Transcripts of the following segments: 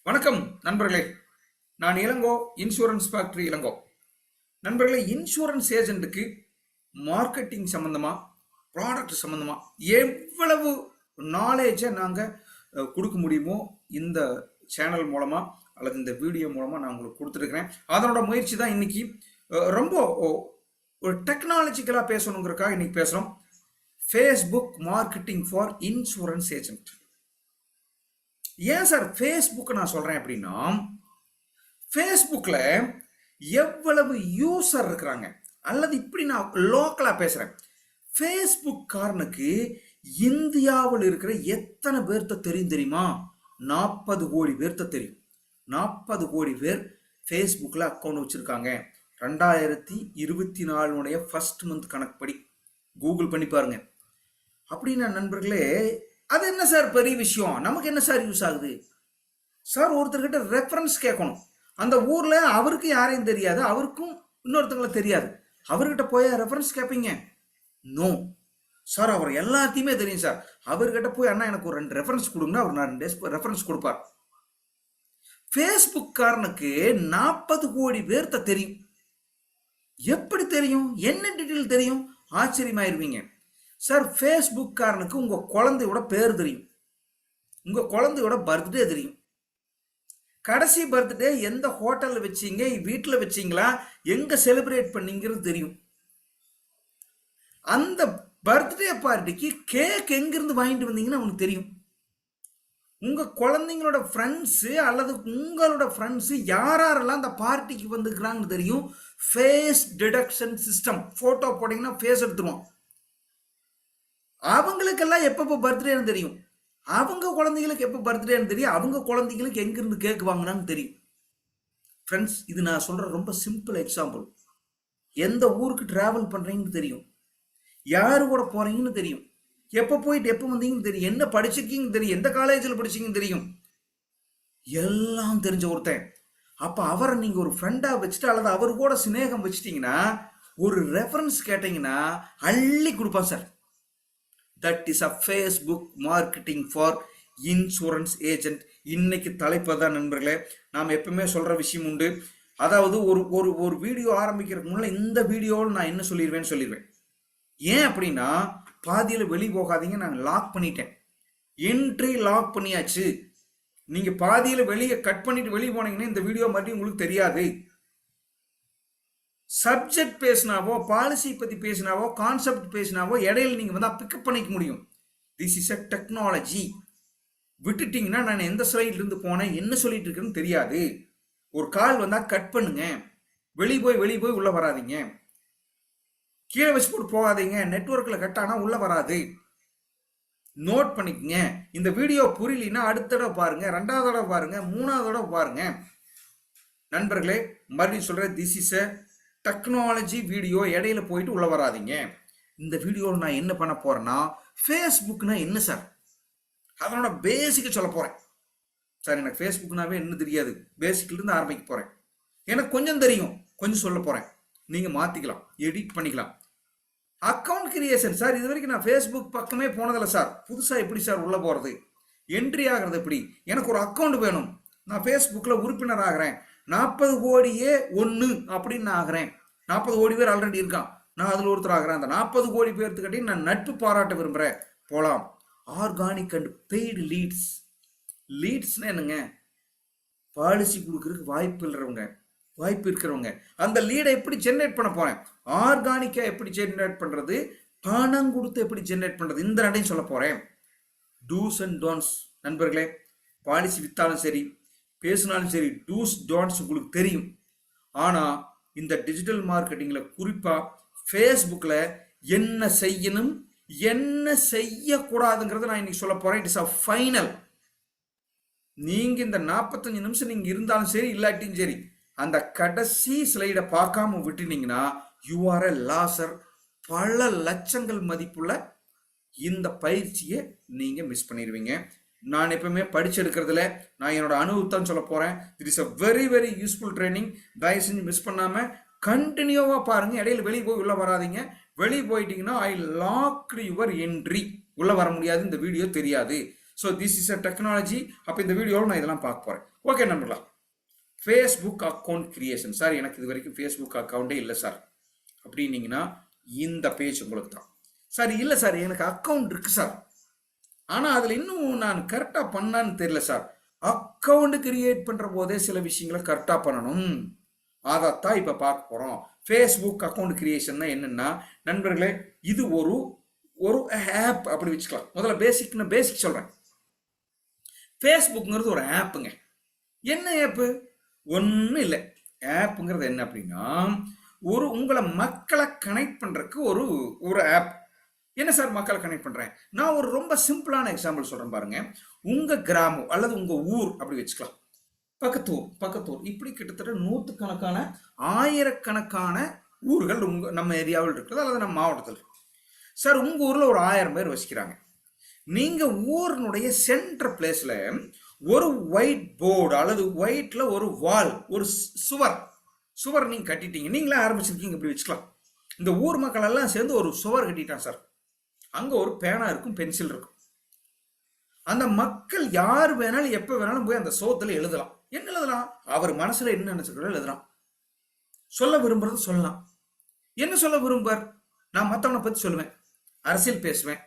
வணக்கம் நண்பர்களே. நான் இளங்கோ, இன்சூரன்ஸ் ஃபேக்டரி இளங்கோ. நண்பர்களே, இன்சூரன்ஸ் ஏஜென்ட்டுக்கு மார்க்கெட்டிங் சம்பந்தமா, ப்ராடக்ட் சம்பந்தமா எவ்வளவு நாலேஜை நாங்கள் கொடுக்க முடியுமோ இந்த சேனல் மூலமா அல்லது இந்த வீடியோ மூலமா நான் உங்களுக்கு கொடுத்துருக்கிறேன். அதனோட முயற்சி தான் இன்னைக்கு ரொம்ப ஒரு டெக்னாலஜிக்கலாக பேசணுங்கிறதுக்காக இன்னைக்கு பேசுகிறோம். Facebook marketing for insurance agent. ஏன் சார் ஃபேஸ்புக் நான் சொல்றேன் அப்படின்னா, ஃபேஸ்புக்கில் எவ்வளவு யூசர் இருக்கிறாங்க, அல்லது இப்படி நான் லோக்கலா பேசுறேன். ஃபேஸ்புக் காரனுக்கு இந்தியாவில் இருக்கிற எத்தனை பேர்த்த தெரியும் தெரியுமா? 40 கோடி பேர்த்த தெரியும். 40 கோடி பேர் ஃபேஸ்புக்கில் அக்கௌண்ட் வச்சிருக்காங்க. 2024 ஃபர்ஸ்ட் மந்த் கணக்குப்படி கூகுள் பண்ணி பாருங்க. அப்படின்னா நண்பர்களே, அது என்ன சார் பெரிய விஷயம்? நமக்கு என்ன சார் யூஸ் ஆகுது சார்? ஒருத்தர்கிட்ட ரெஃபரன்ஸ் கேட்கணும். அந்த ஊர்ல அவருக்கு யாரையும் தெரியாது, அவருக்கும் இன்னொருத்தங்களை தெரியாது. அவர்கிட்ட போய் ரெஃபரன்ஸ் கேட்பீங்க? நோ சார், அவர் எல்லாத்தையுமே தெரியும் சார். அவர்கிட்ட போய் அண்ணா எனக்கு ஒரு 2 ரெஃபரன்ஸ் கொடுங்கன்னா அவர் 2 ரெஃபரன்ஸ் கொடுப்பார். ஃபேஸ்புக் காரனுக்கு 40 கோடி பேர்த்த தெரியும். எப்படி தெரியும்? என்ன டீட்டெயில் தெரியும்? ஆச்சரியமாயிருவீங்க சார். ஃபேஸ்புக் காரனுக்கு உங்க குழந்தையோட பேர் தெரியும், உங்க குழந்தையோட பர்த்டே தெரியும், கடைசி பர்த்டே எந்த ஹோட்டல்ல வச்சீங்க, வீட்டில் வச்சீங்களா, எங்க செலிப்ரேட் பண்ணீங்கிறது தெரியும். அந்த பர்த்டே பார்ட்டிக்கு கேக் எங்கிருந்து வாங்கிட்டு வந்தீங்கன்னு அவனுக்கு தெரியும். உங்க குழந்தைங்களோட ஃப்ரெண்ட்ஸ் அல்லது உங்களோட ஃப்ரெண்ட்ஸ் யாரெல்லாம் அந்த பார்ட்டிக்கு வந்துக்கிறாங்கன்னு தெரியும். Face detection system. போட்டோ போட்டீங்கன்னா ஃபேஸ் எடுத்துருவோம். அவங்களுக்கெல்லாம் எப்பப்போ பர்த்டேன்னு தெரியும். அவங்க குழந்தைகளுக்கு எப்போ பர்த்டேன்னு தெரியும். அவங்க குழந்தைகளுக்கு எங்கிருந்து கேக் வாங்கினான்னு தெரியும். ஃப்ரெண்ட்ஸ், இது நான் சொல்ற ரொம்ப சிம்பிள் எக்ஸாம்பிள். எந்த ஊருக்கு டிராவல் பண்றீங்கன்னு தெரியும், யாரு கூட போறீங்கன்னு தெரியும், எப்போ போயிட்டு எப்போ வந்தீங்கன்னு தெரியும், என்ன படிச்சிருக்கீங்கன்னு தெரியும், எந்த காலேஜில் படிச்சீங்கன்னு தெரியும். எல்லாம் தெரிஞ்ச ஒருத்தன். அப்ப அவரை நீங்க ஒரு ஃப்ரெண்டா வச்சுட்டு அல்லது அவர் கூட சிநேகம் வச்சுட்டீங்கன்னா, ஒரு ரெஃபரன்ஸ் கேட்டீங்கன்னா அள்ளி கொடுப்பான் sir. That is a Facebook marketing for insurance agent. இன்னைக்கு தலைப்பு தான் நண்பர்களே. நாம் எப்பவுமே சொல்ற விஷயம் உண்டு. அதாவது ஒரு ஒரு ஒரு வீடியோ ஆரம்பிக்கிறதுக்கு முன்னாடி இந்த வீடியோவில் நான் என்ன சொல்லிடுவேன். ஏன் அப்படின்னா, பாதியில் வெளியே போகாதீங்க, நான் லாக் பண்ணிட்டேன். என்ட்ரி லாக் பண்ணியாச்சு. நீங்க பாதியில் வெளியே கட் பண்ணிட்டு வெளியே போனீங்கன்னா இந்த வீடியோ மட்டும் உங்களுக்கு தெரியாது. சப்ஜெக்ட் பேசினாவோ, பாலிசி பத்தி பேசினாவோ, கான்செப்ட் பேசினாவோ இடையில நீங்க வந்து பிக்கப் பண்ணிக்க முடியும். This is a technology. விட்டுட்டீங்கன்னா நான் எந்த ஸ்லைட்ல இருந்து போனேன், என்ன சொல்லிட்டு இருக்குன்னு தெரியாது. ஒரு கால் வந்தா கட் பண்ணுங்க. வெளியே போய் உள்ள வராதிங்க. கீழே வச்சு போட்டு போகாதீங்க. நெட்வொர்க்ல கட் ஆனா உள்ள வராது. நோட் பண்ணிக்கங்க. இந்த வீடியோ புரியலன்னா அடுத்த தடவை பாருங்க, 2வது தடவை பாருங்க, 3வது தடவை பாருங்க. நண்பர்களே, மறுபடியும் சொல்றேன், this is a technology video. இடையில போயிட்டு உள்ள வராதிங்க. இந்த வீடியோவில் நான் என்ன பண்ண போறேன்னா, ஃபேஸ்புக்னா என்ன சார், அதனோட பேசிக்க சொல்ல போறேன். சார், எனக்கு ஃபேஸ்புக்னாவே என்ன தெரியாது, பேசிக்ல இருந்து ஆரம்பிக்க போறேன். எனக்கு கொஞ்சம் தெரியும், கொஞ்சம் சொல்ல போறேன். நீங்க மாத்திக்கலாம், எடிட் பண்ணிக்கலாம். அக்கௌண்ட் கிரியேஷன் சார், இது வரைக்கும் நான் ஃபேஸ்புக் பக்கமே போனதில்ல சார். புதுசா எப்படி சார் உள்ள போறது, என்ட்ரி ஆகிறது எப்படி? எனக்கு ஒரு அக்கௌண்ட் வேணும். நான் ஃபேஸ்புக்ல உறுப்பினர் ஆகிறேன். 40 கோடியே 1 அப்படின்னு நான் ஆகிறேன். 40 கோடி பேர் ஆல்ரெடி இருக்கான், நான் அதுல ஒருத்தர் ஆகிறேன். அந்த 40 கோடி பேர்த்துக்கிட்டே நான் நட்பு பாராட்ட விரும்புறேன். போலாம். Organic and paid leads. லீட்ஸ்னா என்னங்க? பாலிசி கொடுக்கறதுக்கு வாய்ப்பு இருக்கிறவங்க. அந்த லீடை எப்படி ஜெனரேட் பண்ண போறேன், ஆர்கானிக்கா எப்படி ஜெனரேட் பண்றது, பணம் கொடுத்து எப்படி ஜெனரேட் பண்றது, இந்த ரெண்டையும் சொல்ல போறேன். Do's and don'ts. நண்பர்களே, பாலிசி வித்தாலும் சரி, பேசினாலும் சரி, டூஸ் டோன்ட்ஸ் உங்களுக்கு தெரியும். ஆனா இந்த டிஜிட்டல் மார்க்கெட்டிங்ல, குறிப்பா ஃபேஸ்புக்ல என்ன செய்யணும், என்ன செய்யக்கூடாதுங்கிறத நான் இன்னைக்கு சொல்ல போறேன். It is a final. நீங்க இந்த 45 நிமிஷம் நீங்க இருந்தாலும் சரி, இல்லாட்டியும் சரி, அந்த கடைசி ஸ்லைடை பார்க்காம விட்டுனீங்கன்னா யூ ஆர் எ லாசர். பல லட்சங்கள் மதிப்புள்ள இந்த பயிற்சியை நீங்க மிஸ் பண்ணிடுவீங்க. நான் எப்பவுமே படிச்செடுக்கிறதுல நான் என்னோட அனுபவத்தான் சொல்ல போறேன். It is a very very useful training. தயவு செஞ்சு மிஸ் பண்ணாம கண்டினியூவா பாருங்க. இடையில வெளியே போய் உள்ள வராதிங்க. வெளியே போயிட்டீங்கன்னா ஐ லாக் யுவர் என்ட்ரி. உள்ள வர முடியாது, இந்த வீடியோ தெரியாது. So this is a technology. அப்போ இந்த வீடியோவில் நான் இதெல்லாம் பார்க்க போகிறேன். ஓகே நண்பர்களா, ஃபேஸ்புக் அக்கௌண்ட் கிரியேஷன். சார் எனக்கு இது வரைக்கும் ஃபேஸ்புக் அக்கௌண்ட்டே இல்லை சார் அப்படின்னீங்கன்னா இந்த பேஜ் உங்களுக்கு தான். சார் இல்லை சார் எனக்கு அக்கௌண்ட் இருக்குது சார், ஆனால் அதில் இன்னும் நான் கரெக்டாக பண்ணான்னு தெரியல சார். அக்கௌண்ட் கிரியேட் பண்ணுற போதே சில விஷயங்களை கரெக்டாக பண்ணணும். அதைத்தான் இப்போ பார்க்க போகிறோம். ஃபேஸ்புக் அக்கௌண்ட் கிரியேஷன் என்னன்னா நண்பர்களே, இது ஒரு ஆப் அப்படி வச்சுக்கலாம். முதல்ல பேசிக் சொல்கிறேன். ஃபேஸ்புக்ங்கிறது ஒரு ஆப்புங்க. என்ன ஆப்பு? ஒன்றும் இல்லை. ஆப்புங்கிறது என்ன அப்படின்னா உங்களை மக்களை கனெக்ட் பண்ணுறதுக்கு ஒரு ஆப். என்ன சார் மக்களை கனெக்ட் பண்ணுறேன்? நான் ஒரு ரொம்ப சிம்பிளான எக்ஸாம்பிள் சொல்கிறேன் பாருங்க. உங்கள் கிராமம் அல்லது உங்கள் ஊர் அப்படி வச்சுக்கலாம். பக்கத்தூர் இப்படி கிட்டத்தட்ட நூற்றுக்கணக்கான ஆயிரக்கணக்கான ஊர்கள் நம்ம ஏரியாவில் இருக்குது அல்லது நம்ம மாவட்டத்தில் இருக்கு. சார் உங்கள் ஊரில் ஒரு 1000 பேர் வசிக்கிறாங்க. நீங்கள் ஊரினுடைய சென்டர் பிளேஸில் ஒரு ஒயிட் போர்டு அல்லது ஒயிட்ல ஒரு வால், ஒரு சுவர் நீங்கள் கட்டிட்டீங்க. நீங்களே ஆரம்பிச்சிருக்கீங்க இப்படி வச்சுக்கலாம். இந்த ஊர் மக்கள் எல்லாம் சேர்ந்து ஒரு சுவர் கட்டிட்டான் சார். அங்கே ஒரு பேனா இருக்கும், பென்சில் இருக்கும். அந்த மக்கள் யார் வேணாலும் எப்போ வேணாலும் போய் அந்த சோத்துல எழுதலாம். என்ன எழுதலாம்? அவர் மனசுல என்ன நினைச்சிருக்கிறோம் எழுதலாம். சொல்ல விரும்புறது சொல்லலாம். என்ன சொல்ல விரும்புவார்? நான் மற்றவனை பற்றி சொல்லுவேன், அரசியல் பேசுவேன்,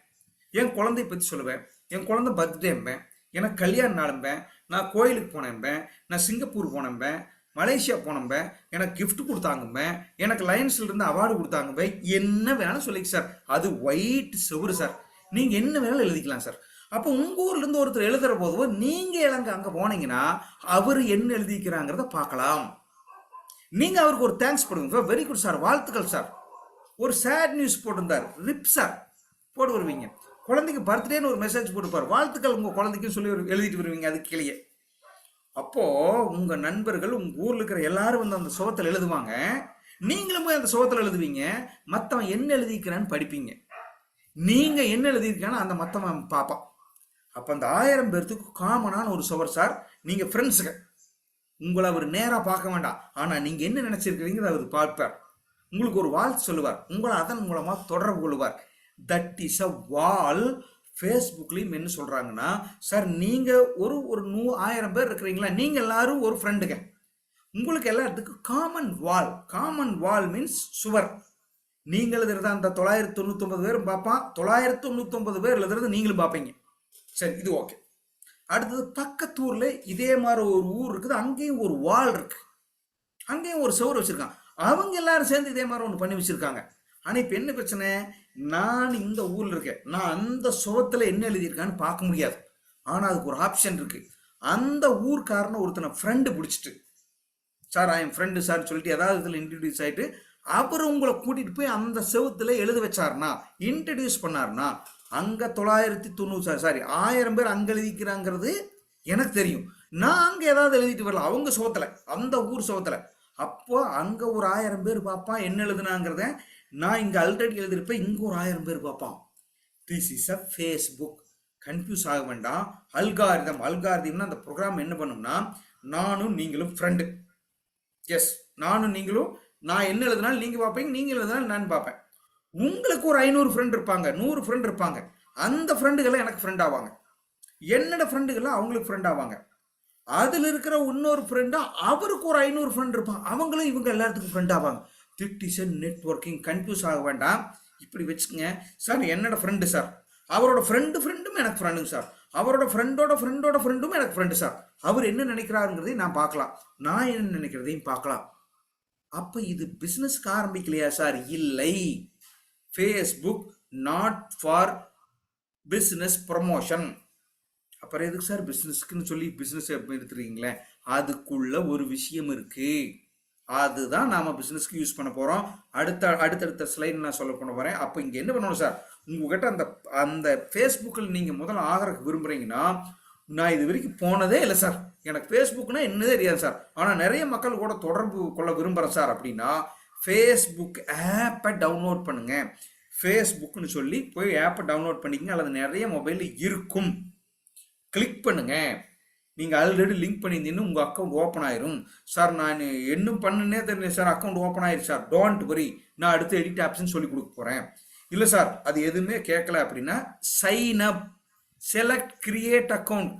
என் குழந்தைய பற்றி சொல்லுவேன், என் குழந்தை பர்த்டேம்பேன், எனக்கு கல்யாண நாளும்பேன், நான் கோயிலுக்கு போனேன்பேன், நான் சிங்கப்பூர் போனேன்பேன், மலேசியா போனேன்பேன், எனக்கு கிஃப்ட் கொடுத்தாங்கம்பேன், எனக்கு லயன்ஸ்ல இருந்து அவார்டு கொடுத்தாங்கம்பேன். என்ன வேணாலும் சொல்லிக்க சார். அது ஒயிட் செவுரு சார். நீங்க என்ன வேணாலும் எழுதிக்கலாம் சார். அப்போ உங்க ஊர்ல இருந்து ஒருத்தர் எழுதுற போது நீங்க அங்க போனீங்கன்னா அவர் என்ன எழுதிக்கிறாங்கிறத பார்க்கலாம். நீங்க அவருக்கு ஒரு தேங்க்ஸ் போடுங்க. வெரி குட் சார், வாழ்த்துக்கள் சார். ஒரு சேட் நியூஸ் போட்டிருந்தார், ரிப் சார் போட்டு வருவீங்க. குழந்தைக்கு பர்த்டேன்னு ஒரு மெசேஜ் போட்டுப்பார், வாழ்த்துக்கள் உங்க குழந்தைக்கும் சொல்லி எழுதிட்டு வருவீங்க அதுக்கு கீழே. அப்போ உங்க நண்பர்கள் உங்க ஊர்ல இருக்கிற எல்லாரும் வந்து அந்த சுவத்தில் எழுதுவாங்க. நீங்களும் போய் அந்த சுவத்தில் எழுதுவீங்க. மற்றவன் என்ன எழுதிக்கிறான்னு படிப்பீங்க. நீங்க என்ன எழுதியிருக்கான்னு அந்த மற்றவன் பார்ப்பான். அப்போ அந்த 1000 பேர்த்துக்கு காமனான ஒரு சுவர் சார். நீங்க ஃப்ரெண்ட்ஸுங்க, உங்களை அவர் நேராக பார்க்க வேண்டாம், ஆனா நீங்க என்ன நினைச்சிருக்கிறீங்க அவர் பார்ப்பார். உங்களுக்கு ஒரு வாழ்த்து சொல்லுவார், உங்களை அதன் மூலமா தொடர்பு கொள்வார். தட் இஸ் அ வால். ஃபேஸ்புக்லையும் என்ன சொல்றாங்கன்னா சார், நீங்க ஒரு 1000 பேர் இருக்கிறீங்களா, நீங்க எல்லாரும் ஒரு ஃப்ரெண்டுங்க. உங்களுக்கு எல்லாத்துக்கும் காமன் வால் மீன்ஸ் சுவர். நீங்க எழுதுறத அந்த 999 பேரும் பார்ப்பான், 999 பேர் எழுதுறது நீங்களும் பார்ப்பீங்க. சரி, இது ஓகே. அடுத்தது பக்கத்தூர்ல இதே மாதிரி ஒரு ஊர் இருக்குது, அங்கேயும் ஒரு வால் இருக்கு, அங்கேயும் ஒரு சுவர் வச்சிருக்கான். அவங்க எல்லாரும் சேர்ந்து இதே மாதிரி ஒன்று பண்ணி வச்சிருக்காங்க. ஆனால் இப்போ என்ன பிரச்சனை? நான் இந்த ஊரில் இருக்கேன், நான் அந்த சுவத்தில் என்ன எழுதியிருக்கான்னு பார்க்க முடியாது. ஆனால் அதுக்கு ஒரு ஆப்ஷன் இருக்கு. அந்த ஊர்க்காரனை ஒருத்தனை ஃப்ரெண்டு பிடிச்சிட்டு, sir I am friend sir சொல்லிட்டு ஏதாவது இதில் இன்ட்ரடியூஸ் ஆகிட்டு அவர் உங்களை கூட்டிகிட்டு போய் அந்த செவத்தில் எழுத வச்சாருன்னா, இன்ட்ரடியூஸ் பண்ணாருன்னா, அங்கே 990 சாரி 1000 பேர் அங்கே எழுதிக்கிறாங்கிறது எனக்கு தெரியும். நான் அங்கே ஏதாவது எழுதிட்டு வரல அவங்க சுவத்தில், அந்த ஊர் சுவத்தில். அப்போ அங்கே ஒரு 1000 பேர் பார்ப்பான் என்ன எழுதுனாங்கிறத. நான் இங்கே ஆல்ரெடி எழுதியிருப்பேன், இங்கே ஒரு 1000 பேர் பார்ப்பான். This is a Facebook. Confuse ஆக வேண்டாம். அல்காரிதம்னா அந்த ப்ரோக்ராம் என்ன பண்ணும்னா, நானும் நீங்களும் ஃப்ரெண்டு. எஸ், நானும் நீங்களும், நான் என்ன எழுதினாலும் நீங்கள் பார்ப்பீங்க, நீங்கள் எழுதினாலும் நான் பார்ப்பேன். உங்களுக்கு ஒரு 500 ஃப்ரெண்ட் இருப்பாங்க, 100 ஃப்ரெண்ட் இருப்பாங்க. அந்த ஃப்ரெண்டுகளை எனக்கு ஃப்ரெண்ட் ஆவாங்க, என்னோட ஃப்ரெண்டுகளை அவங்களுக்கு ஃப்ரெண்ட் ஆவாங்க. அதில் இருக்கிற இன்னொரு ஃப்ரெண்டா அவருக்கு ஒரு 500 ஃப்ரெண்ட் இருப்பாங்க, அவங்களும் இவங்க எல்லாத்துக்கும் ஃப்ரெண்ட் ஆவாங்க. திட் இஸ் நெட்வொர்க்கிங். கன்ஃபியூஸ் ஆக வேண்டாம். இப்படி வச்சுக்கோங்க சார், என்னோட ஃப்ரெண்டு சார், அவரோட ஃப்ரெண்டும் எனக்கு ஃப்ரெண்டுங்க சார், அவரோட ஃப்ரெண்டோட ஃப்ரெண்டும் எனக்கு ஃப்ரெண்டு சார். அவர் என்ன நினைக்கிறாருங்கிறதையும் நான் பார்க்கலாம், நான் என்ன நினைக்கிறதையும் பார்க்கலாம். அப்போ இது பிஸ்னஸ்க்கு ஆரம்பிக்கலையா சார்? இல்லை. Facebook not for business promotion. அப்புறம் எதுக்கு சார் பிஸ்னஸ்க்குன்னு சொல்லி பிஸ்னஸ் எடுத்துருக்கீங்களே? அதுக்குள்ள ஒரு விஷயம் இருக்கு, அதுதான் நாம பிஸ்னஸ்க்கு யூஸ் பண்ண போறோம். அடுத்தடுத்த ஸ்லைட் நான் சொல்ல பண்ண வரேன். அப்போ இங்க என்ன பண்ணணும் சார், உங்ககிட்ட அந்த ஃபேஸ்புக்கில் நீங்க முதல்ல ஆகிறதுக்கு விரும்புறீங்கன்னா, நான் இது வரைக்கும் போனதே இல்லை சார், எனக்கு ஃபேஸ்புக்னா என்னதே தெரியாது சார், ஆனால் நிறைய மக்கள் கூட தொடர்பு கொள்ள விரும்புகிறேன் சார் அப்படின்னா ஃபேஸ்புக் ஆப்பை டவுன்லோட் பண்ணுங்க. ஃபேஸ்புக்னு சொல்லி போய் ஆப்பை டவுன்லோட் பண்ணிக்கங்க, அல்லது நிறைய மொபைலில் இருக்கும். கிளிக் பண்ணுங்க. நீங்கள் ஆல்ரெடி லிங்க் பண்ணியிருந்தீங்கன்னா உங்கள் அக்கௌண்ட் ஓப்பன் ஆயிரும். சார் நான் என்ன பண்ணுன்னே தெரியல சார், அக்கௌண்ட் ஓப்பன் ஆயிடுச்சு சார், டோன்ட் வரி, நான் அடுத்து எடிட் ஆப்ஷன் சொல்லி கொடுக்க போகிறேன். இல்லை சார் அது எதுவுமே கேட்கல அப்படின்னா செலக்ட் கிரியேட் அக்கௌண்ட்.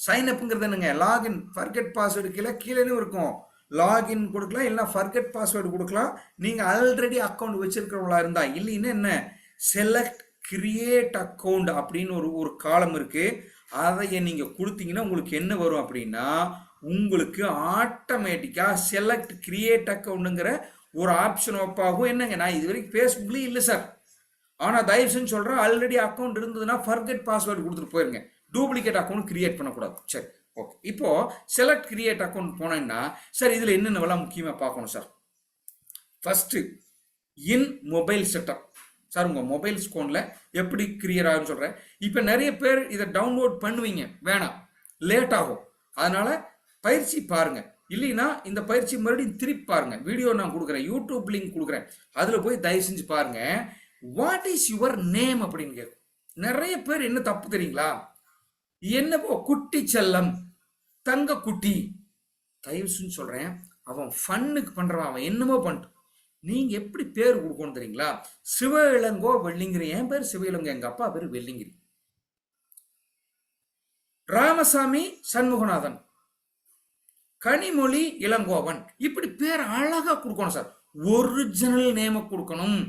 சைன் அப்ங்கிறது என்னங்க, லாகின் ஃபர்கெட் பாஸ்வேர்டு கீழே இருக்கும். லாகின் கொடுக்கலாம், இல்லைனா ஃபர்கெட் பாஸ்வேர்டு கொடுக்கலாம். நீங்கள் ஆல்ரெடி அக்கௌண்ட் வச்சிருக்கிறவங்களா இருந்தா. இல்லைன்னா என்ன, செலக்ட் கிரியேட் அக்கௌண்ட் அப்படின்னு ஒரு காலம் இருக்கு. அதை நீங்கள் கொடுத்தீங்கன்னா உங்களுக்கு என்ன வரும் அப்படின்னா, உங்களுக்கு ஆட்டோமேட்டிக்காக செலக்ட் கிரியேட் அக்கௌண்ட்டுங்கிற ஒரு ஆப்ஷன் ஒப்பாகும். என்னங்க, நான் இது வரைக்கும் ஃபேஸ்புக்லேயும் இல்லை சார், ஆனால் தயவு செஞ்சு சொல்கிறேன், ஆல்ரெடி அக்கௌண்ட் இருந்ததுன்னா ஃபர்கெட் பாஸ்வேர்டு கொடுத்துட்டு போயிருங்க. டூப்ளிகேட் அக்கௌண்ட் கிரியேட் பண்ணக்கூடாது. சரி, ஓகே. இப்போ செலக்ட் கிரியேட் அக்கௌண்ட் போனேன்னா சார் இதில் என்னென்னலாம் முக்கியமாக பார்க்கணும் சார். ஃபர்ஸ்ட்டு இன் மொபைல் செட்டப். சார் உங்கள் மொபைல் ஃபோனில் எப்படி கிரியேட் ஆகுன்னு சொல்கிறேன். இப்போ நிறைய பேர் இதை டவுன்லோட் பண்ணுவீங்க, வேணாம், லேட் ஆகும். அதனால் பயிற்சி பாருங்கள். இல்லைன்னா இந்த பயிற்சி மறுபடியும் திருப்பி பாருங்கள். வீடியோ நான் கொடுக்குறேன், யூடியூப் லிங்க் கொடுக்குறேன், அதில் போய் தயவு செஞ்சு பாருங்கள். வாட் இஸ் யுவர் நேம் அப்படின்னு கேட்கும். நிறைய பேர் என்ன தப்பு தெரியுங்களா, என்னப்போ குட்டி செல்லம், தங்க குட்டி. தயவு செஞ்சு சொல்கிறேன், அவன் ஃபன்னுக்கு பண்ணுறவன், அவன் என்னமோ பண்ணிட்டு. நீங்க எப்படி பேர் கொடுக்கணும் தெரியுங்களா, சிவ இளங்கோ வெள்ளிங்கிரி. என் பேர் சிவ இளங்கோ, எங்க அப்பா பேர் வெள்ளிங்கிரி. ராமசாமி சண்முகநாதன், கனிமொழி இளங்கோவன், இப்படி பேர் அழகா கொடுக்கணும் சார். ஒரிஜினல் நேம கொடுக்கணும்,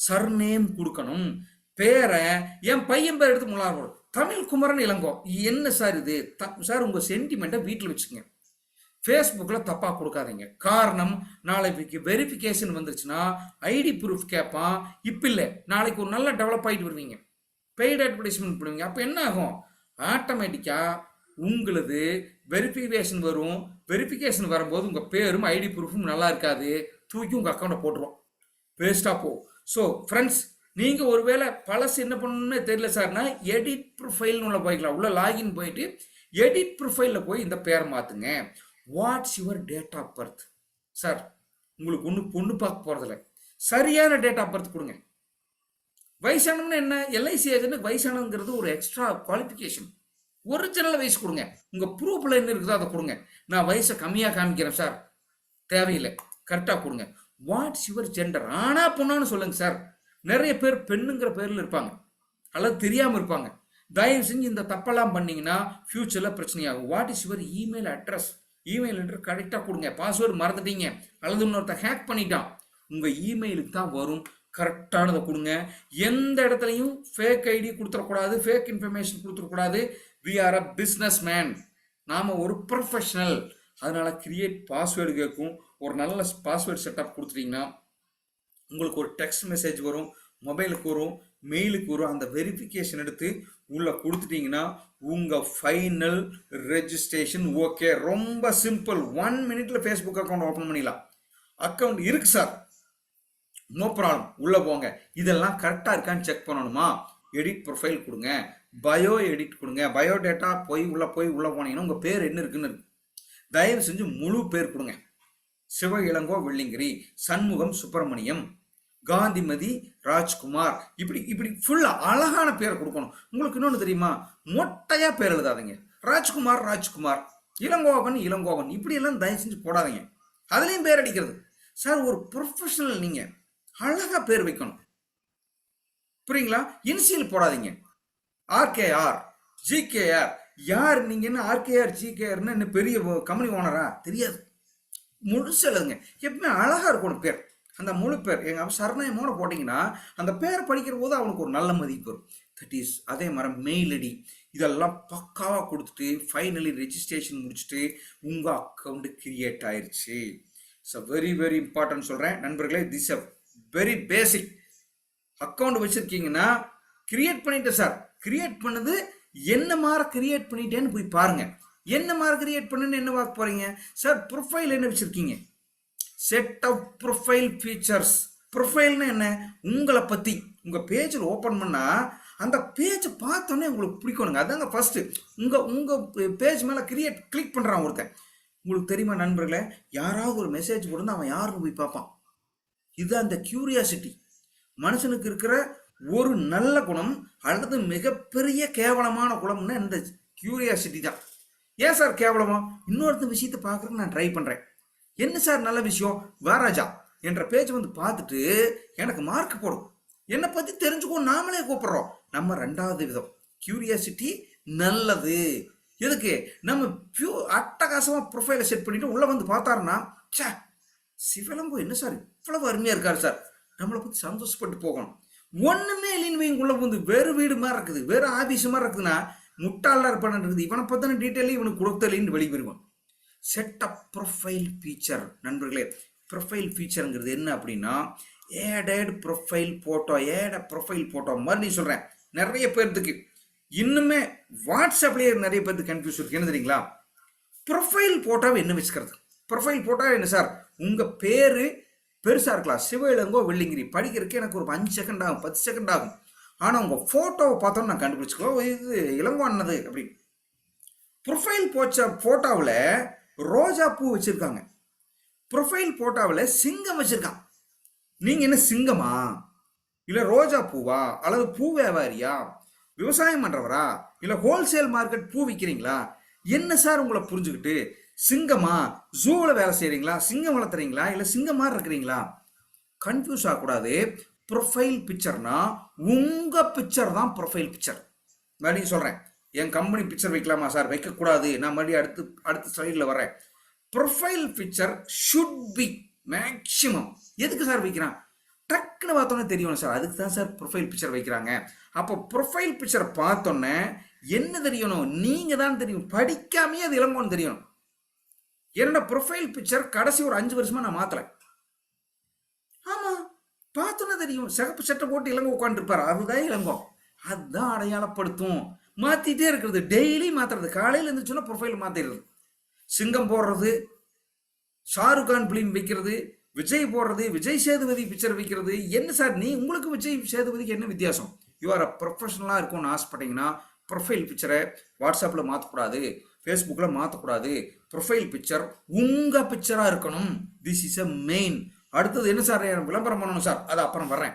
சர் நேம் கொடுக்கணும். பேரை என் பையன் பேர் எடுத்து முன்னாள் தமிழ் குமரன் இளங்கோ. என்ன சார் இது சார், உங்க சென்டிமெண்ட்டை வீட்டில் வச்சுக்கங்க, ஃபேஸ்புக்கில் தப்பாக கொடுக்காதீங்க. காரணம், நாளைக்கு வெரிஃபிகேஷன் வந்துருச்சுன்னா ஐடி ப்ரூஃப் கேட்பான். இப்போ இல்லை, நாளைக்கு ஒரு நல்ல டெவலப் ஆகிட்டு வருவீங்க, பெய்டு அட்வர்டைஸ்மெண்ட் பண்ணுவீங்க. அப்போ என்ன ஆகும், ஆட்டோமேட்டிக்காக உங்களது வெரிஃபிகேஷன் வரும். வெரிஃபிகேஷன் வரும்போது உங்கள் பேரும் ஐடி ப்ரூஃபும் நல்லா இருக்காது, தூக்கி உங்கள் அக்கௌண்ட்டை போட்டுருவோம், வேஸ்ட்டாக போ. ஸோ ஃப்ரெண்ட்ஸ், நீங்கள் ஒருவேளை பழசு என்ன பண்ணணும்னு தெரியல சார்னா, எடிட் ப்ரொஃபைல்னு உள்ள போய்க்கலாம். உள்ள லாகின் போயிட்டு எடிட் ப்ரொஃபைலில் போய் இந்த பேரை மாற்றுங்க. What's your date of birth. Sir உங்களுக்கு ஒன்று பொண்ணு பார்க்க போகிறதில்ல, சரியான டேட் ஆஃப் பர்த் கொடுங்க. வயசானவன்னு என்ன, எல்ஐசி ஏஜென்ட் வயசானங்கிறது ஒரு எக்ஸ்ட்ரா குவாலிஃபிகேஷன். ஒரிஜினல் வயசு கொடுங்க, உங்கள் ப்ரூஃபில் என்ன இருக்குதோ அதை கொடுங்க. நான் வயசை கம்மியாக காமிக்கிறேன் சார், தேவையில்லை, கரெக்டாக கொடுங்க. வாட்ஸ் யுவர் ஜெண்டர், ஆனா பொண்ணான்னு சொல்லுங்க சார். நிறைய பேர் பெண்ணுங்கிற பேரில் இருப்பாங்க, அல்லது தெரியாமல் இருப்பாங்க. தயவு செஞ்சு இந்த தப்பெல்லாம் பண்ணீங்கன்னா ஃபியூச்சரில் பிரச்சனையாகும். What is your email address, email address கரெக்டாக கொடுங்க. பாஸ்வேர்டு மறந்துட்டீங்க அல்லது இன்னொருத்த ஹேக் பண்ணிட்டான், உங்கள் இமெயிலுக்கு தான் வரும், கரெக்டானதை கொடுங்க. எந்த இடத்துலையும் ஃபேக் ஐடி கொடுத்துடக்கூடாது, ஃபேக் இன்ஃபர்மேஷன் கொடுத்துடக்கூடாது. We are a business man, நாம் ஒரு ப்ரொஃபஷனல். அதனால் கிரியேட் பாஸ்வேர்டு கேட்கும். ஒரு நல்ல பாஸ்வேர்டு செட்டப் கொடுத்துட்டீங்கன்னா உங்களுக்கு ஒரு டெக்ஸ்ட் மெசேஜ் வரும், மொபைலுக்கு வரும், மெயிலுக்கு வரும். அந்த வெரிஃபிகேஷன் எடுத்து உள்ளே கொடுத்துட்டீங்கன்னா உங்கள் ஃபைனல் ரெஜிஸ்ட்ரேஷன் ஓகே. ரொம்ப சிம்பிள், 1 மினிட்ல ஃபேஸ்புக் அக்கௌண்ட் ஓப்பன் பண்ணிடலாம். அக்கௌண்ட் இருக்கு சார், நோ ப்ராப்ளம், உள்ளே போங்க. இதெல்லாம் கரெக்டாக இருக்கான்னு செக் பண்ணணுமா, எடிட் ப்ரொஃபைல் கொடுங்க, பயோ எடிட் கொடுங்க. பயோடேட்டா உள்ளே போனீங்கன்னா உங்கள் பேர் என்ன இருக்குன்னு இருக்கு. தயவு செஞ்சு முழு பேர் கொடுங்க. சிவ இளங்கோ வெள்ளிங்கிரி, சண்முகம் சுப்பிரமணியம், காந்திமதி ராஜ்குமார், இப்படி ஃபுல்லா அழகான பேர் கொடுக்கணும். உங்களுக்கு இன்னொன்று தெரியுமா, மொட்டையா பேர் எழுதாதீங்க. ராஜ்குமார், இளங்கோவன் இப்படி எல்லாம் தயவு செஞ்சு போடாதீங்க. அதுலயும் பேர் அடிக்கிறது சார். ஒரு ப்ரொஃபஷனல், நீங்க அழகா பேர் வைக்கணும், புரியுங்களா? இனிஷியல் போடாதீங்க. RKR, GKR. யார் நீங்க, என்ன ஆர்கேஆர் ஜிகேஆர்னு என்ன பெரிய கம்பெனி ஓனரா? தெரியாது. முழுசு எழுதுங்க, எப்பவுமே அழகா இருக்கணும் பேர். அந்த முழு பேர் எங்க சரணயமோட போட்டிங்கன்னா அந்த பேர் படிக்கிற போது அவனுக்கு ஒரு நல்ல மதிப்பு வரும். தட் இஸ் அதே மாதிரி மெயில் ஐடி இதெல்லாம் பக்காவாக கொடுத்துட்டு ஃபைனலி ரெஜிஸ்ட்ரேஷன் முடிச்சுட்டு உங்கள் அக்கௌண்ட் கிரியேட் ஆயிடுச்சு. ஸோ வெரி வெரி இம்பார்ட்டன்ட் சொல்கிறேன் நண்பர்களே. This a very basic. Account வச்சுருக்கீங்கன்னா கிரியேட் பண்ணிட்டேன் சார். கிரியேட் பண்ணது என்ன மாதிரி கிரியேட் பண்ணிட்டேன்னு போய் பாருங்க. என்ன மாதிரி கிரியேட் பண்ணுன்னு என்ன பார்க்க போறீங்க சார்? ப்ரொஃபைல் என்ன வச்சிருக்கீங்க? Set of profile features. ப்ரொஃபைல்னு என்ன? உங்களை பற்றி உங்கள் பேஜில் ஓப்பன் பண்ணால் அந்த பேஜை பார்த்தோன்னே உங்களுக்கு பிடிக்கணுங்க. அதாங்க ஃபர்ஸ்ட். உங்கள் பேஜ் மேலே கிளிக் பண்ணுறான் ஒருத்தன். உங்களுக்கு தெரியுமா நண்பர்களே, யாராவது ஒரு மெசேஜ் போட்டு அவன் யாருன்னு போய் பார்ப்பான். இதுதான் அந்த கியூரியாசிட்டி. மனுஷனுக்கு இருக்கிற ஒரு நல்ல குணம் அல்லது மிகப்பெரிய கேவலமான குணம்னா இந்த கியூரியாசிட்டி தான். ஏன் சார் கேவலமா? இன்னொருத்த விஷயத்தை பார்க்குறதுக்கு நான் ட்ரை பண்ணுறேன். என்ன சார் நல்ல விஷயம்? வாராஜா என்ற பேஜ் வந்து பார்த்துட்டு எனக்கு மார்க் போடும், என்னை பற்றி தெரிஞ்சுக்கோ, நாமளே கூப்பிட்றோம். நம்ம ரெண்டாவது விதம் கியூரியாசிட்டி நல்லது. எதுக்கு? நம்ம அட்டகாசமா ப்ரொஃபைலை செட் பண்ணிட்டு உள்ள வந்து பார்த்தாருன்னா, சே சிவலம்பு என்ன சார் இவ்வளவு அருமையா இருக்காரு சார், நம்மளை பத்தி சந்தோஷப்பட்டு போகணும். ஒண்ணுமே இல்லைன்னு வைங்க, உள்ள வந்து வேறு வீடு மாதிரி இருக்குது, வேறு ஆபீஸ் மாதிரி இருக்குதுன்னா முட்டாளா இருப்பான்னு இருக்குது. இவனை பத்தின டீட்டெயிலும் இவனுக்கு கொடுத்தலின்னு வெளியே வருவான். Setup profile feature. நண்பர்களே, ப்ரொஃபைல் ஃபீச்சருங்கிறது என்ன அப்படின்னா, added profile photo. Profile photo மறுபடியும் சொல்றேன், நிறைய பேர்த்துக்கு இன்னுமே வாட்ஸ்அப்லேயே நிறைய பேருக்கு கன்ஃபியூஸ் இருக்கு. என்ன தெரியுங்களா? ப்ரொஃபைல் போட்டோவை என்ன வச்சுக்கிறது? ப்ரொஃபைல் போட்டோ என்ன சார்? உங்க பேரு பெருசா இருக்கலாம், சிவயிலங்கோ வெள்ளிங்கிரி, படிக்கிறதுக்கு எனக்கு ஒரு 5 செகண்ட் ஆகும், 10 செகண்ட் ஆகும். ஆனா உங்க போட்டோவை பார்த்தோன்னு நான் கண்டுபிடிச்சுக்கோ இது இளங்கோ அண்ணது அப்படின்னு. ப்ரொஃபைல் போட்டோவில் ரோஜா பூ வச்சிருக்காங்க, ப்ரொஃபைல் போட்டோவில் சிங்கம் வச்சிருக்கான். நீங்க என்ன சிங்கமா, இல்ல ரோஜா பூவா, அல்லது பூ வியாபாரியா, விவசாயம் பண்றவரா, இல்ல ஹோல்சேல் மார்க்கெட் பூ விற்கிறீங்களா? என்ன சார் உங்களை புரிஞ்சுக்கிட்டு சிங்கமா, ஜூல வேலை செய்யறீங்களா, சிங்கம் வளர்த்துறீங்களா, இல்ல சிங்கம் மாதிரி இருக்கிறீங்களா? கன்ஃபியூஸ் ஆகக்கூடாது. ப்ரொஃபைல் பிக்சர்னா உங்க பிக்சர் தான் ப்ரொஃபைல் பிக்சர். மறுபடியும் சொல்றேன், என் கம்பெனி பிக்சர் வைக்கலாமா சார்? வைக்கக்கூடாது. நான் மறுபடியும் அடுத்த ஸ்லைடில் வரேன். Profile picture should be maximum. எதுக்கு சார் வைக்கிறான்? டக்குன்னு பார்த்தோன்னே தெரியணும் சார், அதுக்கு தான் சார் ப்ரொஃபைல் பிக்சர் வைக்கிறாங்க. அப்போ ப்ரொஃபைல் பிக்சரை பார்த்தோன்னே என்ன தெரியணும்? நீங்க தான் தெரியும், படிக்காமே அது இளங்கோன்னு தெரியணும். என்னோட ப்ரொஃபைல் பிக்சர் கடைசி ஒரு 5 வருஷமா நான் மாத்தல. ஆமா, பார்த்தோன்னே தெரியும், சிகப்பு சட்டை போட்டு இளங்கோ உட்காந்துருப்பாரு, அதுதான் இளங்கோ. அதுதான் அடையாளப்படுத்தும். மாத்திட்டே இருக்கிறது, டெய்லி மாத்துறது. காலையில் இருந்துச்சுன்னா ப்ரொஃபைல் மாத்திடுறது. சிங்கம் போடுறது, ஷாருக் கான் பிலிம் வைக்கிறது, விஜய் போடுறது, விஜய் சேதுபதி பிக்சர் வைக்கிறது. என்ன சார் நீ, உங்களுக்கு விஜய் சேதுபதிக்கு என்ன வித்தியாசம்? யூ ஆர் அ ப்ரொஃபஷனலாக இருக்கும்னு ஆசைப்பட்டீங்கன்னா ப்ரொஃபைல் பிக்சரை வாட்ஸ்அப்பில் மாற்றக்கூடாது, ஃபேஸ்புக்கில் மாற்றக்கூடாது. ப்ரொஃபைல் பிக்சர் உங்கள் பிக்சராக இருக்கணும். This is a main. அடுத்தது என்ன சார்? விளம்பரம் பண்ணணும் சார், அது அப்புறம் வர்றேன்.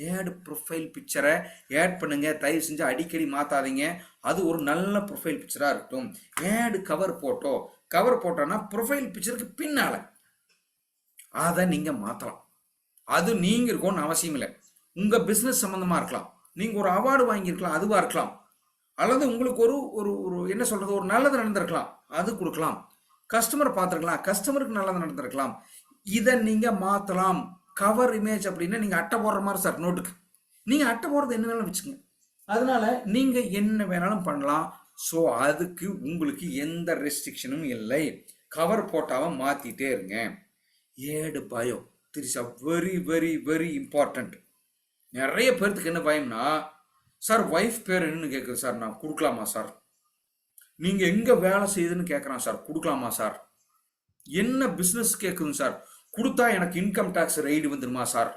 ஏட் ப்ரொஃபைல் பிக்சரை ஏட் பண்ணுங்க, தயவு செஞ்சு அடிக்கடி மாற்றாதீங்க. அது ஒரு நல்ல ப்ரொஃபைல் பிக்சராக இருக்கட்டும். ஏடு கவர் போட்டோ. கவர் போட்டோன்னா ப்ரொஃபைல் பிக்சருக்கு பின்னால அதை நீங்க மாற்றலாம். அது நீங்க இருக்கணும்னு அவசியம் இல்லை. உங்க பிஸ்னஸ் சம்பந்தமா இருக்கலாம், நீங்க ஒரு அவார்டு வாங்கியிருக்கலாம், அதுவா இருக்கலாம், அல்லது உங்களுக்கு ஒரு ஒரு ஒரு என்ன சொல்றது, ஒரு நல்லது நடந்திருக்கலாம், அது கொடுக்கலாம். கஸ்டமர் பார்த்துருக்கலாம், கஸ்டமருக்கு நல்லது நடந்திருக்கலாம். இதை நீங்க மாற்றலாம். கவர் இமேஜ் அப்படின்னா நீங்க அட்டை போடுற மாதிரி சார், நோட்டுக்கு நீங்க அட்டை போடுறது என்ன வேணாலும் வச்சுக்கோங்க. அதனால நீங்க என்ன வேணாலும் பண்ணலாம். ஸோ அதுக்கு உங்களுக்கு எந்த ரெஸ்ட்ரிக்ஷனும் இல்லை. கவர் போட்டாவை மாத்திட்டே இருங்க. ஏடு bio, this is a very very very important. நிறைய பேர்த்துக்கு என்ன பயம்னா, சார் ஒய்ஃப் பேர் என்னன்னு கேட்குது சார், நான் கொடுக்கலாமா சார்? நீங்க எங்க வேலை செய்யுதுன்னு கேட்குறான் சார், கொடுக்கலாமா சார்? என்ன பிஸ்னஸ் கேட்குதுங்க சார், கொடுத்தா எனக்கு இன்கம் டேக்ஸ் ரைடு வந்துருமா சார்?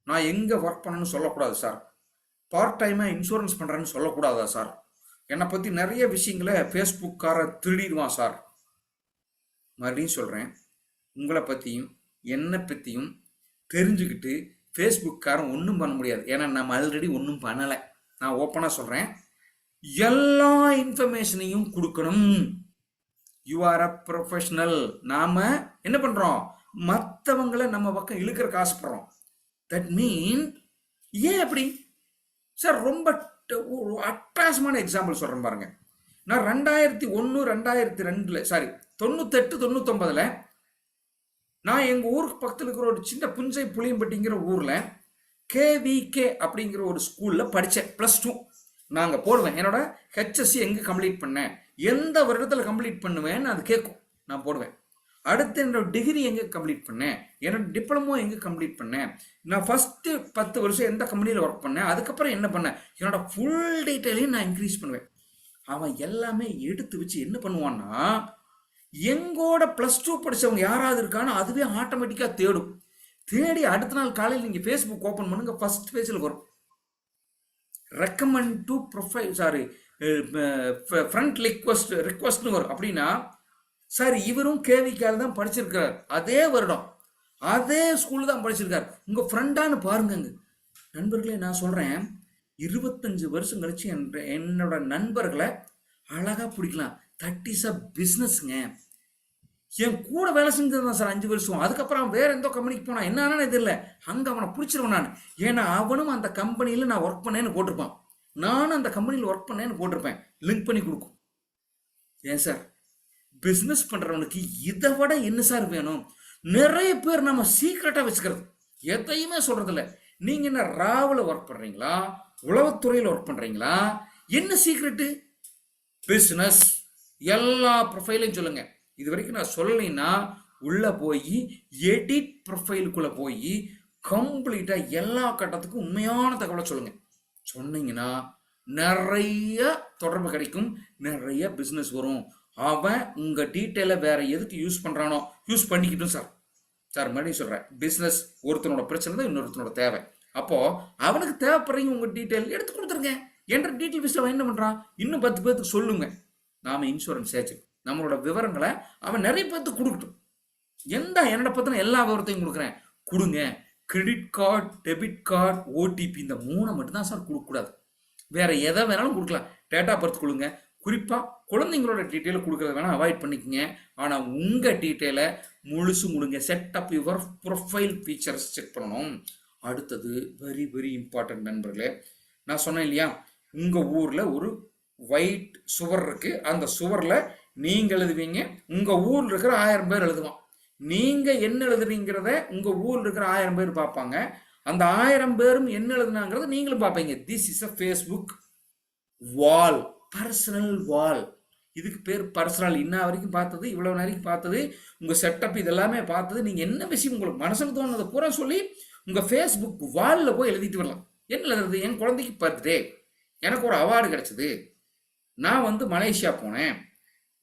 நான் எங்க ஒர்க் பண்ணணும்னு சொல்லக்கூடாது சார்? பார்ட் டைமா இன்சூரன்ஸ் பண்றேன்னு சொல்லக்கூடாதா சார்? என்னை பத்தி நிறைய விஷயங்களை ஃபேஸ்புக்கார திருடிடுவான் சார். மறுபடியும் சொல்றேன், உங்களை பத்தியும் என்னை பத்தியும் தெரிஞ்சுக்கிட்டு ஃபேஸ்புக்காரன் ஒன்றும் பண்ண முடியாது. ஏன்னா நம்ம ஆல்ரெடி ஒன்றும் பண்ணலை. நான் ஓப்பனாக சொல்றேன், எல்லா இன்ஃபர்மேஷனையும் கொடுக்கணும். You are a professional. நாம என்ன பண்றோம்? மற்றவங்களை நம்ம பக்கம் இழுக்கிறக்கு ஆசைப்படுறோம். தட் மீன் ஏன் அப்படி சார்? ரொம்ப அட்டாசமான எக்ஸாம்பிள் சொல்றேன் பாருங்க. நான் 2001 2002 சாரி 98 99 நான் எங்க ஊருக்கு பக்கத்தில் இருக்கிற ஒரு சின்ன புஞ்சை புளியம்பட்டிங்கிற ஊர்ல கேவிகே அப்படிங்கிற ஒரு ஸ்கூல்ல படித்தேன். +2 நாங்க போடுவேன். என்னோட ஹெச்எஸ்சி எங்க கம்ப்ளீட் பண்ணேன், எந்த வருடத்துல கம்ப்ளீட் பண்ணுவேன்னு அது கேட்கும், நான் போடுவேன். அடுத்து என்னோட டிகிரி எங்க கம்ப்ளீட் பண்ணேன், என்னோட டிப்ளமோ எங்க கம்ப்ளீட் பண்ணேன், நான் ஃபர்ஸ்ட் 10 வருஷம் எந்த கம்பெனியில் ஒர்க் பண்ணேன், அதுக்கப்புறம் என்ன பண்ணேன், என்னோட ஃபுல் டீட்டெயிலையும் நான் இன்க்ரீஸ் பண்ணுவேன். அவன் எல்லாமே எடுத்து வச்சு என்ன பண்ணுவான்னா, எங்கோட +2 படிச்சவங்க யாராவது இருக்கான்னு அதுவே ஆட்டோமேட்டிக்காக தேடும். தேடி அடுத்த நாள் காலையில் நீங்கள் ஃபேஸ்புக் ஓப்பன் பண்ணுங்க, ஃபர்ஸ்ட் பேஜில் வரும் recommend to profile, sorry friend ரிக்வஸ்ட்னு வரும். அப்படின்னா சார் இவரும் கேவிக்கால் தான் படிச்சிருக்கார், அதே வருடம் அதே ஸ்கூல்ல தான் படிச்சிருக்கார், உங்க ஃப்ரெண்டான்னு பாருங்க. நண்பர்களே நான் சொல்றேன், 25 வருஷம் கழிச்சு என்னோட நண்பர்களை அழகா பிடிக்கலாம். தட் இஸ் அ பிஸ்னஸ்ங்க. என் கூட வேலை செஞ்சதுதான் சார் 5 வருஷம். அதுக்கப்புறம் வேற எந்த கம்பெனிக்கு போனா என்ன தெரியல, அங்க அவனை பிடிச்சிருவேன் நான். ஏன்னா அவனும் அந்த கம்பெனியில நான் ஒர்க் பண்ணேன்னு போட்டிருப்பான். நானும் அந்த கம்பெனியில் ஒர்க் பண்ணேன்னு போட்டிருப்பேன், லிங்க் பண்ணி கொடுக்கும். ஏன் சார், பிஸ்னஸ் பண்றவனுக்கு இதை விட என்ன சார் வேணும்? நிறைய பேர் நம்ம சீக்கிரட்டா வச்சுக்கிறது, எதையுமே சொல்றது இல்லை. நீங்க என்ன ராவில் ஒர்க் பண்றீங்களா, உளவுத்துறையில் ஒர்க் பண்றீங்களா, என்ன சீக்ரெட்டு? பிஸ்னஸ் எல்லா ப்ரொஃபைலையும் சொல்லுங்க. இது வரைக்கும் நான் சொல்லலைன்னா உள்ள போய் எடிட் ப்ரொஃபைலுக்குள்ள போய் கம்ப்ளீட்டா எல்லா கட்டத்துக்கும் உண்மையான தகவலை சொல்லுங்க. சொன்னீங்கன்னா நிறைய தொடர்பு கிடைக்கும், நிறைய பிஸ்னஸ் வரும். அவன் உங்க டீட்டெயிலை வேற எதுக்கு யூஸ் பண்றானோ யூஸ் பண்ணிக்கிட்டும் சார். சார் மறுபடியும் சொல்றேன், பிஸ்னஸ் ஒருத்தனோட பிரச்சனை தான் இன்னொருத்தனோட தேவை. அப்போ அவனுக்கு தேவைப்படுறீங்க உங்க டீட்டெயில் எடுத்து கொடுத்துருங்க. என்ற டீட்டெயில் விஷயம் அவன் என்ன பண்றான், இன்னும் 10 பேருக்கு சொல்லுங்க. நாம இன்சூரன்ஸ் ஏஜென்ட், நம்மளோட விவரங்களை அவன் நிறைய பேருக்கு கொடுக்கட்டும். என்னோட பத்தின எல்லா விவரத்தையும் கொடுக்குறேன், கொடுங்க. Credit card, debit card, OTP, இந்த 3 மட்டும் தான் சார் கொடுக்கக்கூடாது. வேற எதை வேணாலும் கொடுக்கலாம். டேட்டா பர்த் கொடுங்க. குறிப்பா குழந்தைங்களோட டீட்டெயிலை கொடுக்கறத வேணா அவாய்ட் பண்ணிக்கங்க. ஆனா உங்க டீட்டெயிலை முழுசு முழுங்க setup your profile features check பண்ணணும். அடுத்தது வெரி வெரி இம்பார்ட்டன்ட் நண்பர்களே, நான் சொன்னேன் இல்லையா, உங்க ஊர்ல ஒரு ஒயிட் சுவர் இருக்கு, அந்த சுவர்ல நீங்க எழுதுவீங்க, உங்க ஊர்ல இருக்கிற 1000 பேர் எழுதுவான். நீங்க என்ன எழுதுறீங்கிறத உங்க ஊர்ல இருக்கிற 1000 பேர் பார்ப்பாங்க. அந்த 1000 பேரும் என்ன எழுதுனாங்கிறத நீங்களும் பார்ப்பீங்க. This is a Facebook wall, personal wall. இதுக்கு பேர் பர்சனல். இன்ன வரைக்கும் பார்த்தது, இவ்வளவு நேரம் பார்த்தது, உங்க செட்டப் இதெல்லாமே பார்த்தது, நீங்க என்ன விஷயம் உங்களுக்கு மனசுல தோணுனதை பூரா சொல்லி உங்க ஃபேஸ்புக் வால்ல போய் எழுதிட்டு வரலாம். என்ன எழுதுறது? என் குழந்தைக்கு பர்த்டே, எனக்கு ஒரு அவார்டு கிடைச்சது, நான் மலேசியா போனேன்,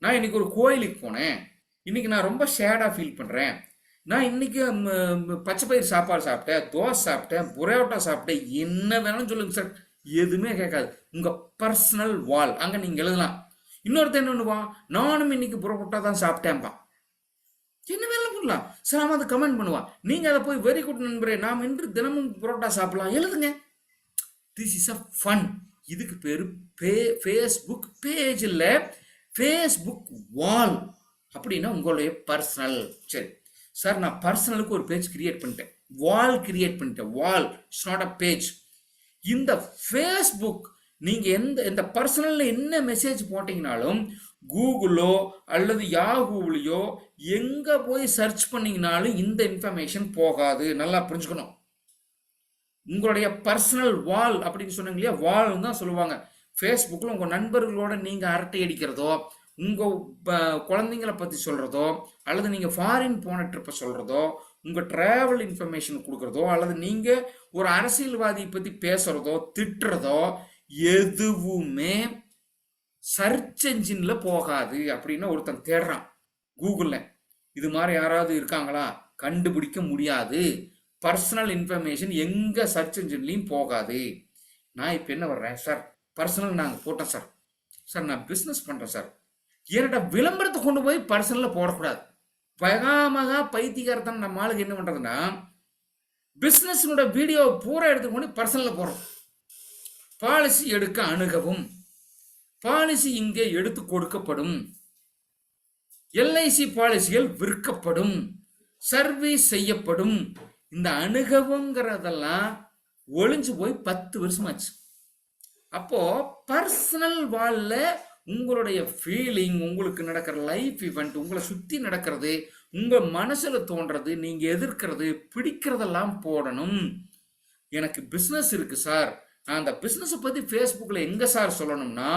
நான் இன்னைக்கு ஒரு கோயிலுக்கு போனேன், இன்னைக்கு நான் ரொம்ப சேடாக ஃபீல் பண்ணுறேன், நான் இன்னைக்கு பச்சை பயிர் சாப்பாடு சாப்பிட்டேன், தோசை சாப்பிட்டேன், புரோட்டா சாப்பிட்டேன், என்ன வேணாலும் சொல்லுங்க சார், எதுவுமே கேட்காது. உங்கள் பர்சனல் வால் அங்கே நீங்கள் எழுதலாம். இன்னொருத்தர் என்ன பண்ணுவான், நானும் இன்னைக்கு புரோட்டா தான் சாப்பிட்டேன்பா, என்ன வேலை பண்ணலாம் சார், அவன் அதை கமெண்ட் பண்ணுவான். நீங்கள் அதை போய் வெரி குட் நண்பரே, நாம் இன்று தினமும் புரோட்டா சாப்பிடலாம் எழுதுங்க. This is a fun. இதுக்கு பேரு ஃபேஸ்புக் பேஜ் இல்ல, ஃபேஸ்புக் வால். அப்படின்னா உங்களுடைய பர்சனல். சரி சார், நான் பர்சனலுக்கு ஒரு பேஜ் கிரியேட் பண்ணிட்டேன், வால் கிரியேட் பண்ணிட்டேன். வால் இட்ஸ் நாட் அ பேஜ். இந்த ஃபேஸ்புக் நீங்க எந்த பர்சனல்ல என்ன மெசேஜ் போட்டீங்கனாலும் கூகுளோ அல்லது யாகூலையோ எங்க போய் சர்ச் பண்ணீங்கனாலும் இந்த இன்ஃபர்மேஷன் போகாது. நல்லா புரிஞ்சுக்கணும். உங்களுடைய பர்சனல் வால் அப்படின்னு சொன்னீங்க இல்லையா, வால் தான் சொல்லுவாங்க. ஃபேஸ்புக்கில் உங்கள் நண்பர்களோட நீங்கள் அரட்டை அடிக்கிறதோ, உங்கள் குழந்தைங்களை பற்றி சொல்கிறதோ, அல்லது நீங்கள் ஃபாரின் போன ட்ரிப்பை சொல்கிறதோ, உங்கள் ட்ராவல் இன்ஃபர்மேஷன் கொடுக்குறதோ, அல்லது நீங்கள் ஒரு அரசியல்வாதியை பற்றி பேசுகிறதோ திட்டுறதோ எதுவுமே சர்ச் என்ஜினில் போகாது. அப்படின்னு ஒருத்தன் தேடுறான் கூகுளில், இது மாதிரி யாராவது இருக்காங்களா, கண்டுபிடிக்க முடியாது. பர்சனல் இன்ஃபர்மேஷன் எங்க சர்ச் என்ஜின்லையும் போகாது. நான் இப்போ என்ன வர்றேன் சார், பர்சனல் நாங்கள் போட்டோம் சார், சார் நான் பிஸ்னஸ் பண்ணுறேன் சார், என்னோட விளம்பரத்தை கொண்டு போய் பர்சனலில் போடக்கூடாது. பகாமகா பைத்தியகாரத்தன் நம்ம ஆளுக்கு என்ன பண்ணுறதுன்னா, பிஸ்னஸோட வீடியோ பூரா எடுத்துக்கொண்டு பர்சனலில் போகிறோம். பாலிசி எடுக்க அணுகவும், பாலிசி இங்கே எடுத்து கொடுக்கப்படும், எல்ஐசி பாலிசிகள் விற்கப்படும், சர்வீஸ் செய்யப்படும். இந்த அணுகவுங்கிறதெல்லாம் ஒளிஞ்சு போய் 10 வருஷமாச்சு. அப்போ பர்சனல் வால்ல உங்களுடைய ஃபீலிங், உங்களுக்கு நடக்கிற லைஃப் இவெண்ட், உங்களை சுத்தி நடக்கிறது, உங்க மனசுல தோன்றது, நீங்க எதிர்க்கிறது, பிடிக்கிறதெல்லாம் போடணும். எனக்கு பிசினஸ் இருக்கு சார், நான் அந்த பிசினஸ் பத்தி ஃபேஸ்புக்ல எங்க சார் சொல்லணும்னா,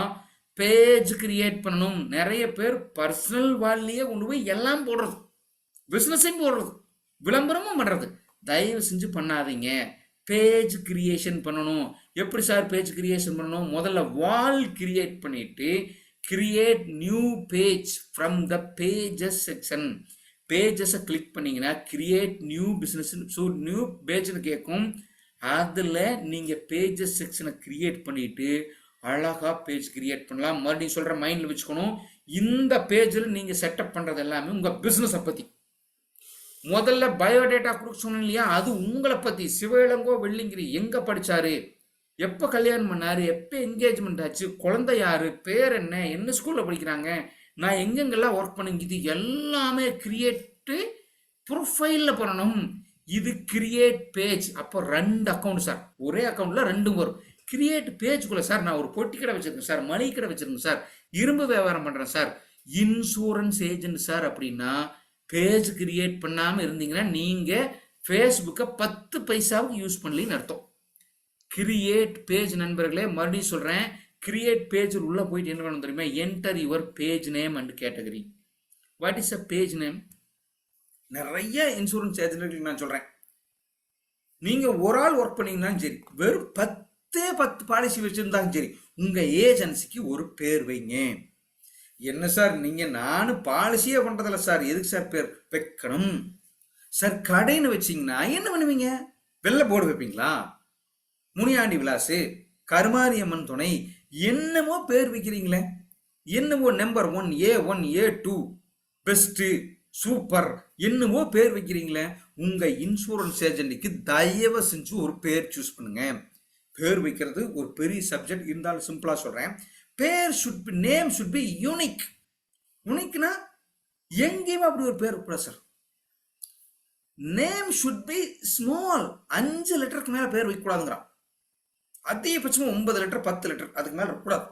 பேஜ் கிரியேட் பண்ணணும். நிறைய பேர் பர்சனல் வால்லையே கொண்டு போய் எல்லாம் போடுறது, பிசினஸையும் போடுறது, விளம்பரமும் பண்றது. தயவு செஞ்சு பண்ணாதீங்க. பேஜ் கிரியேஷன் பண்ணணும். எப்படி சார் பேஜ் கிரியேஷன் பண்ணணும்? முதல்ல வால் கிரியேட் பண்ணிட்டு create new page from the pages section. பேஜஸை கிளிக் பண்ணீங்கன்னா create new business, so new பேஜ்னு கேட்கும். அதில் நீங்கள் பேஜஸ் செக்ஷனை கிரியேட் பண்ணிட்டு அழகாக பேஜ் கிரியேட் பண்ணலாம். மறுபடியும் சொல்கிற மைண்டில் வச்சுக்கணும், இந்த பேஜில் நீங்கள் செட்டப் பண்ணுறது எல்லாமே உங்கள் பிஸ்னஸை பற்றி. முதல்ல பயோடேட்டா கொடுக்க சொன்னேன் இல்லையா, அது உங்களை பற்றி. சிவயிலங்கோ வெள்ளிங்கிரி எங்கே படித்தாரு, எப்போ கல்யாணம் பண்ணார், எப்போ என்கேஜ்மெண்ட் ஆச்சு, குழந்தை யார், பேர் என்ன, என்ன ஸ்கூலில் படிக்கிறாங்க, நான் எங்கெங்கெல்லாம் ஒர்க் பண்ணுங்க, இது எல்லாமே கிரியேட்டு ப்ரொஃபைலில் பண்ணணும். இது கிரியேட் பேஜ். அப்போ 2 அக்கௌண்ட் சார், ஒரே அக்கௌண்ட்டில் 2 வரும். கிரியேட் பேஜுக்குள்ள சார் நான் ஒரு பொட்டி கடை வச்சிருக்கேன் சார், மளிகை கடை வச்சிருக்கேன் சார், இரும்பு வியாபாரம் பண்றேன் சார், இன்சூரன்ஸ் ஏஜென்ட் சார் அப்படின்னா பேஜ் கிரியேட் பண்ணாம இருந்தீங்கன்னா நீங்க ஃபேஸ்புக்கை 10 பைசாவுக்கு யூஸ் பண்ணலின்னு அர்த்தம். கிரியேட் பேஜ் நண்பர்களே, மறுபடியும் சொல்றேன், கிரியேட் பேஜ் உள்ள போயிட்டு என்ன பண்ணணும் தெரியுமா? Enter your page name and category. What is a page name? நிறைய இன்சூரன்ஸ் ஏஜென்ட்களுக்கு நான் சொல்றேன், நீங்க ஒரு ஆள் ஒர்க் பண்ணீங்கன்னாலும் சரி, வெறும் 10 பாலிசி வச்சிருந்தாலும் சரி, உங்க ஏஜென்சிக்கு ஒரு பேர் வைங்க. என்ன சார் நீங்க, நானும் பாலிசியே பண்றதில்ல சார், எதுக்கு சார் பேர் வைக்கணும் சார்? கடைன்னு வச்சீங்கன்னா என்ன பண்ணுவீங்க? வெள்ளை போர்டு வைப்பீங்களா? முனியாண்டி விலாசு, கருமாரியம்மன் துணை, என்னமோ பேர் வைக்கிறீங்களே, என்னமோ number 1, A1, A2, best, super, என்னமோ பேர் வைக்கிறீங்களே. உங்க இன்சூரன்ஸ் ஏஜென்ட்டுக்கு தயவு செஞ்சு ஒரு பேர் சூஸ் பண்ணுங்க. பேர் வைக்கிறது ஒரு பெரிய சப்ஜெக்ட், இருந்தாலும் சிம்பிளா சொல்றேன். பேர் should be, name should be unique. யூனிக்னா எங்கேயுமே அப்படி ஒரு பேர் இருக்கூடாது sir. Name should be small. 5 லெட்டருக்கு மேல பேர் வைக்கக்கூடாதுங்கிறான். அதிகபட்சமா 9 லெட்டர் 10 லெட்டர், அதுக்கு மேல இருக்கக்கூடாது.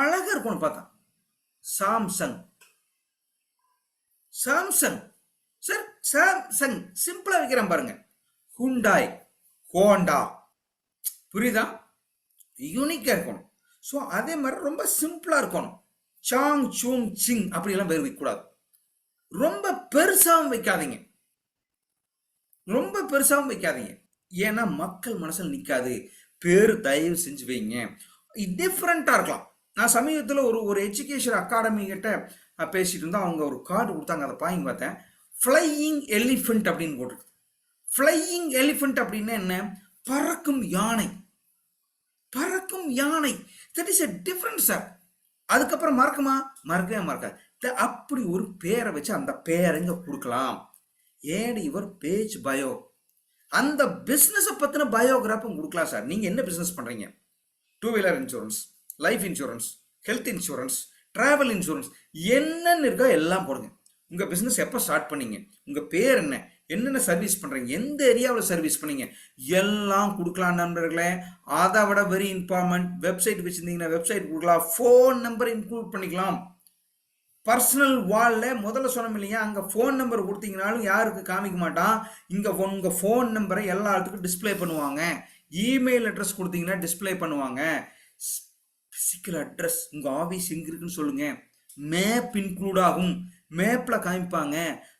அழகா இருக்கணும் பார்த்தா. சாம்சங், சாம்சங் சார், சாம்சங் சிம்பிளா வைக்கிறேன் பாருங்க. ஹுண்டாய், ஹோண்டா, புரியுதா? யூனிக்கா இருக்கணும். ஸோ அதே மாதிரி ரொம்ப சிம்பிளா இருக்கணும். சாங் சூங் சிங் அப்படியெல்லாம் பேர் வைக்கக்கூடாது. ரொம்ப பெருசாவும் வைக்காதீங்க, ரொம்ப பெருசாவும் வைக்காதீங்க. ஏன்னா மக்கள் மனசில் நிற்காது. பேர் தயவு செஞ்சு வைங்க, டிஃப்ரெண்டா இருக்கலாம். நான் சமீபத்தில் ஒரு எஜுகேஷன் அகாடமி கிட்ட பேசிட்டு இருந்தா, அவங்க ஒரு கார்டு கொடுத்தாங்க, அதை பாயிங் பார்த்தேன். ஃப்ளையிங் எலிஃபென்ட் அப்படின்னு போட்டிருக்கு. ஃப்ளையிங் எலிஃபென்ட் அப்படின்னா என்ன? பறக்கும் யானை, பறக்கும் யானை. That is a difference sir. அதுக்கப்புறம் மறக்குமா? மறக்கவே மறக்காது. அப்படி ஒரு பேரை வச்சு அந்த பேரை இங்க கொடுக்கலாம். ஏன் யுவர் பேஜ் பயோ, அந்த பிசினஸ் பத்தின பயோகிராஃபும் கொடுக்கலாம் சார். நீங்க என்ன பிசினஸ் பண்றீங்க? 2 wheeler insurance, life insurance, health insurance, travel insurance, என்னென்ன இருக்கோ எல்லாம் போடுங்க. உங்க பிசினஸ் எப்போ ஸ்டார்ட் பண்ணீங்க, உங்க பேர் என்ன, என்னென்ன சர்வீஸ் பண்றீங்க, எந்த ஏரியாவில் சர்வீஸ் பண்ணீங்க, எல்லாம் கொடுக்கலாம் நண்பர்களே. அதை விட வெரி இம்பார்ட்டன்ட், வெப்சைட் வச்சிருந்தீங்கன்னா வெப்சைட் கொடுக்கலாம், ஃபோன் நம்பர் இன்க்ளூட் பண்ணிக்கலாம். பர்சனல் வால்ல முதல்ல சொன்னோம் இல்லையா, அங்கே ஃபோன் நம்பர் கொடுத்தீங்கனாலும் யாருக்கு காமிக்க மாட்டான். இங்கே உங்கள் ஃபோன் நம்பரை எல்லா இடத்துக்கும் டிஸ்பிளே பண்ணுவாங்க. இமெயில் அட்ரஸ் கொடுத்தீங்கன்னா டிஸ்பிளே பண்ணுவாங்க. பிசிக்கல் அட்ரஸ், உங்கள் ஆஃபீஸ் எங்கே இருக்குன்னு சொல்லுங்க, மேப் இன்க்ளூட் ஆகும், மேப்பில் காமிப்பாங்க.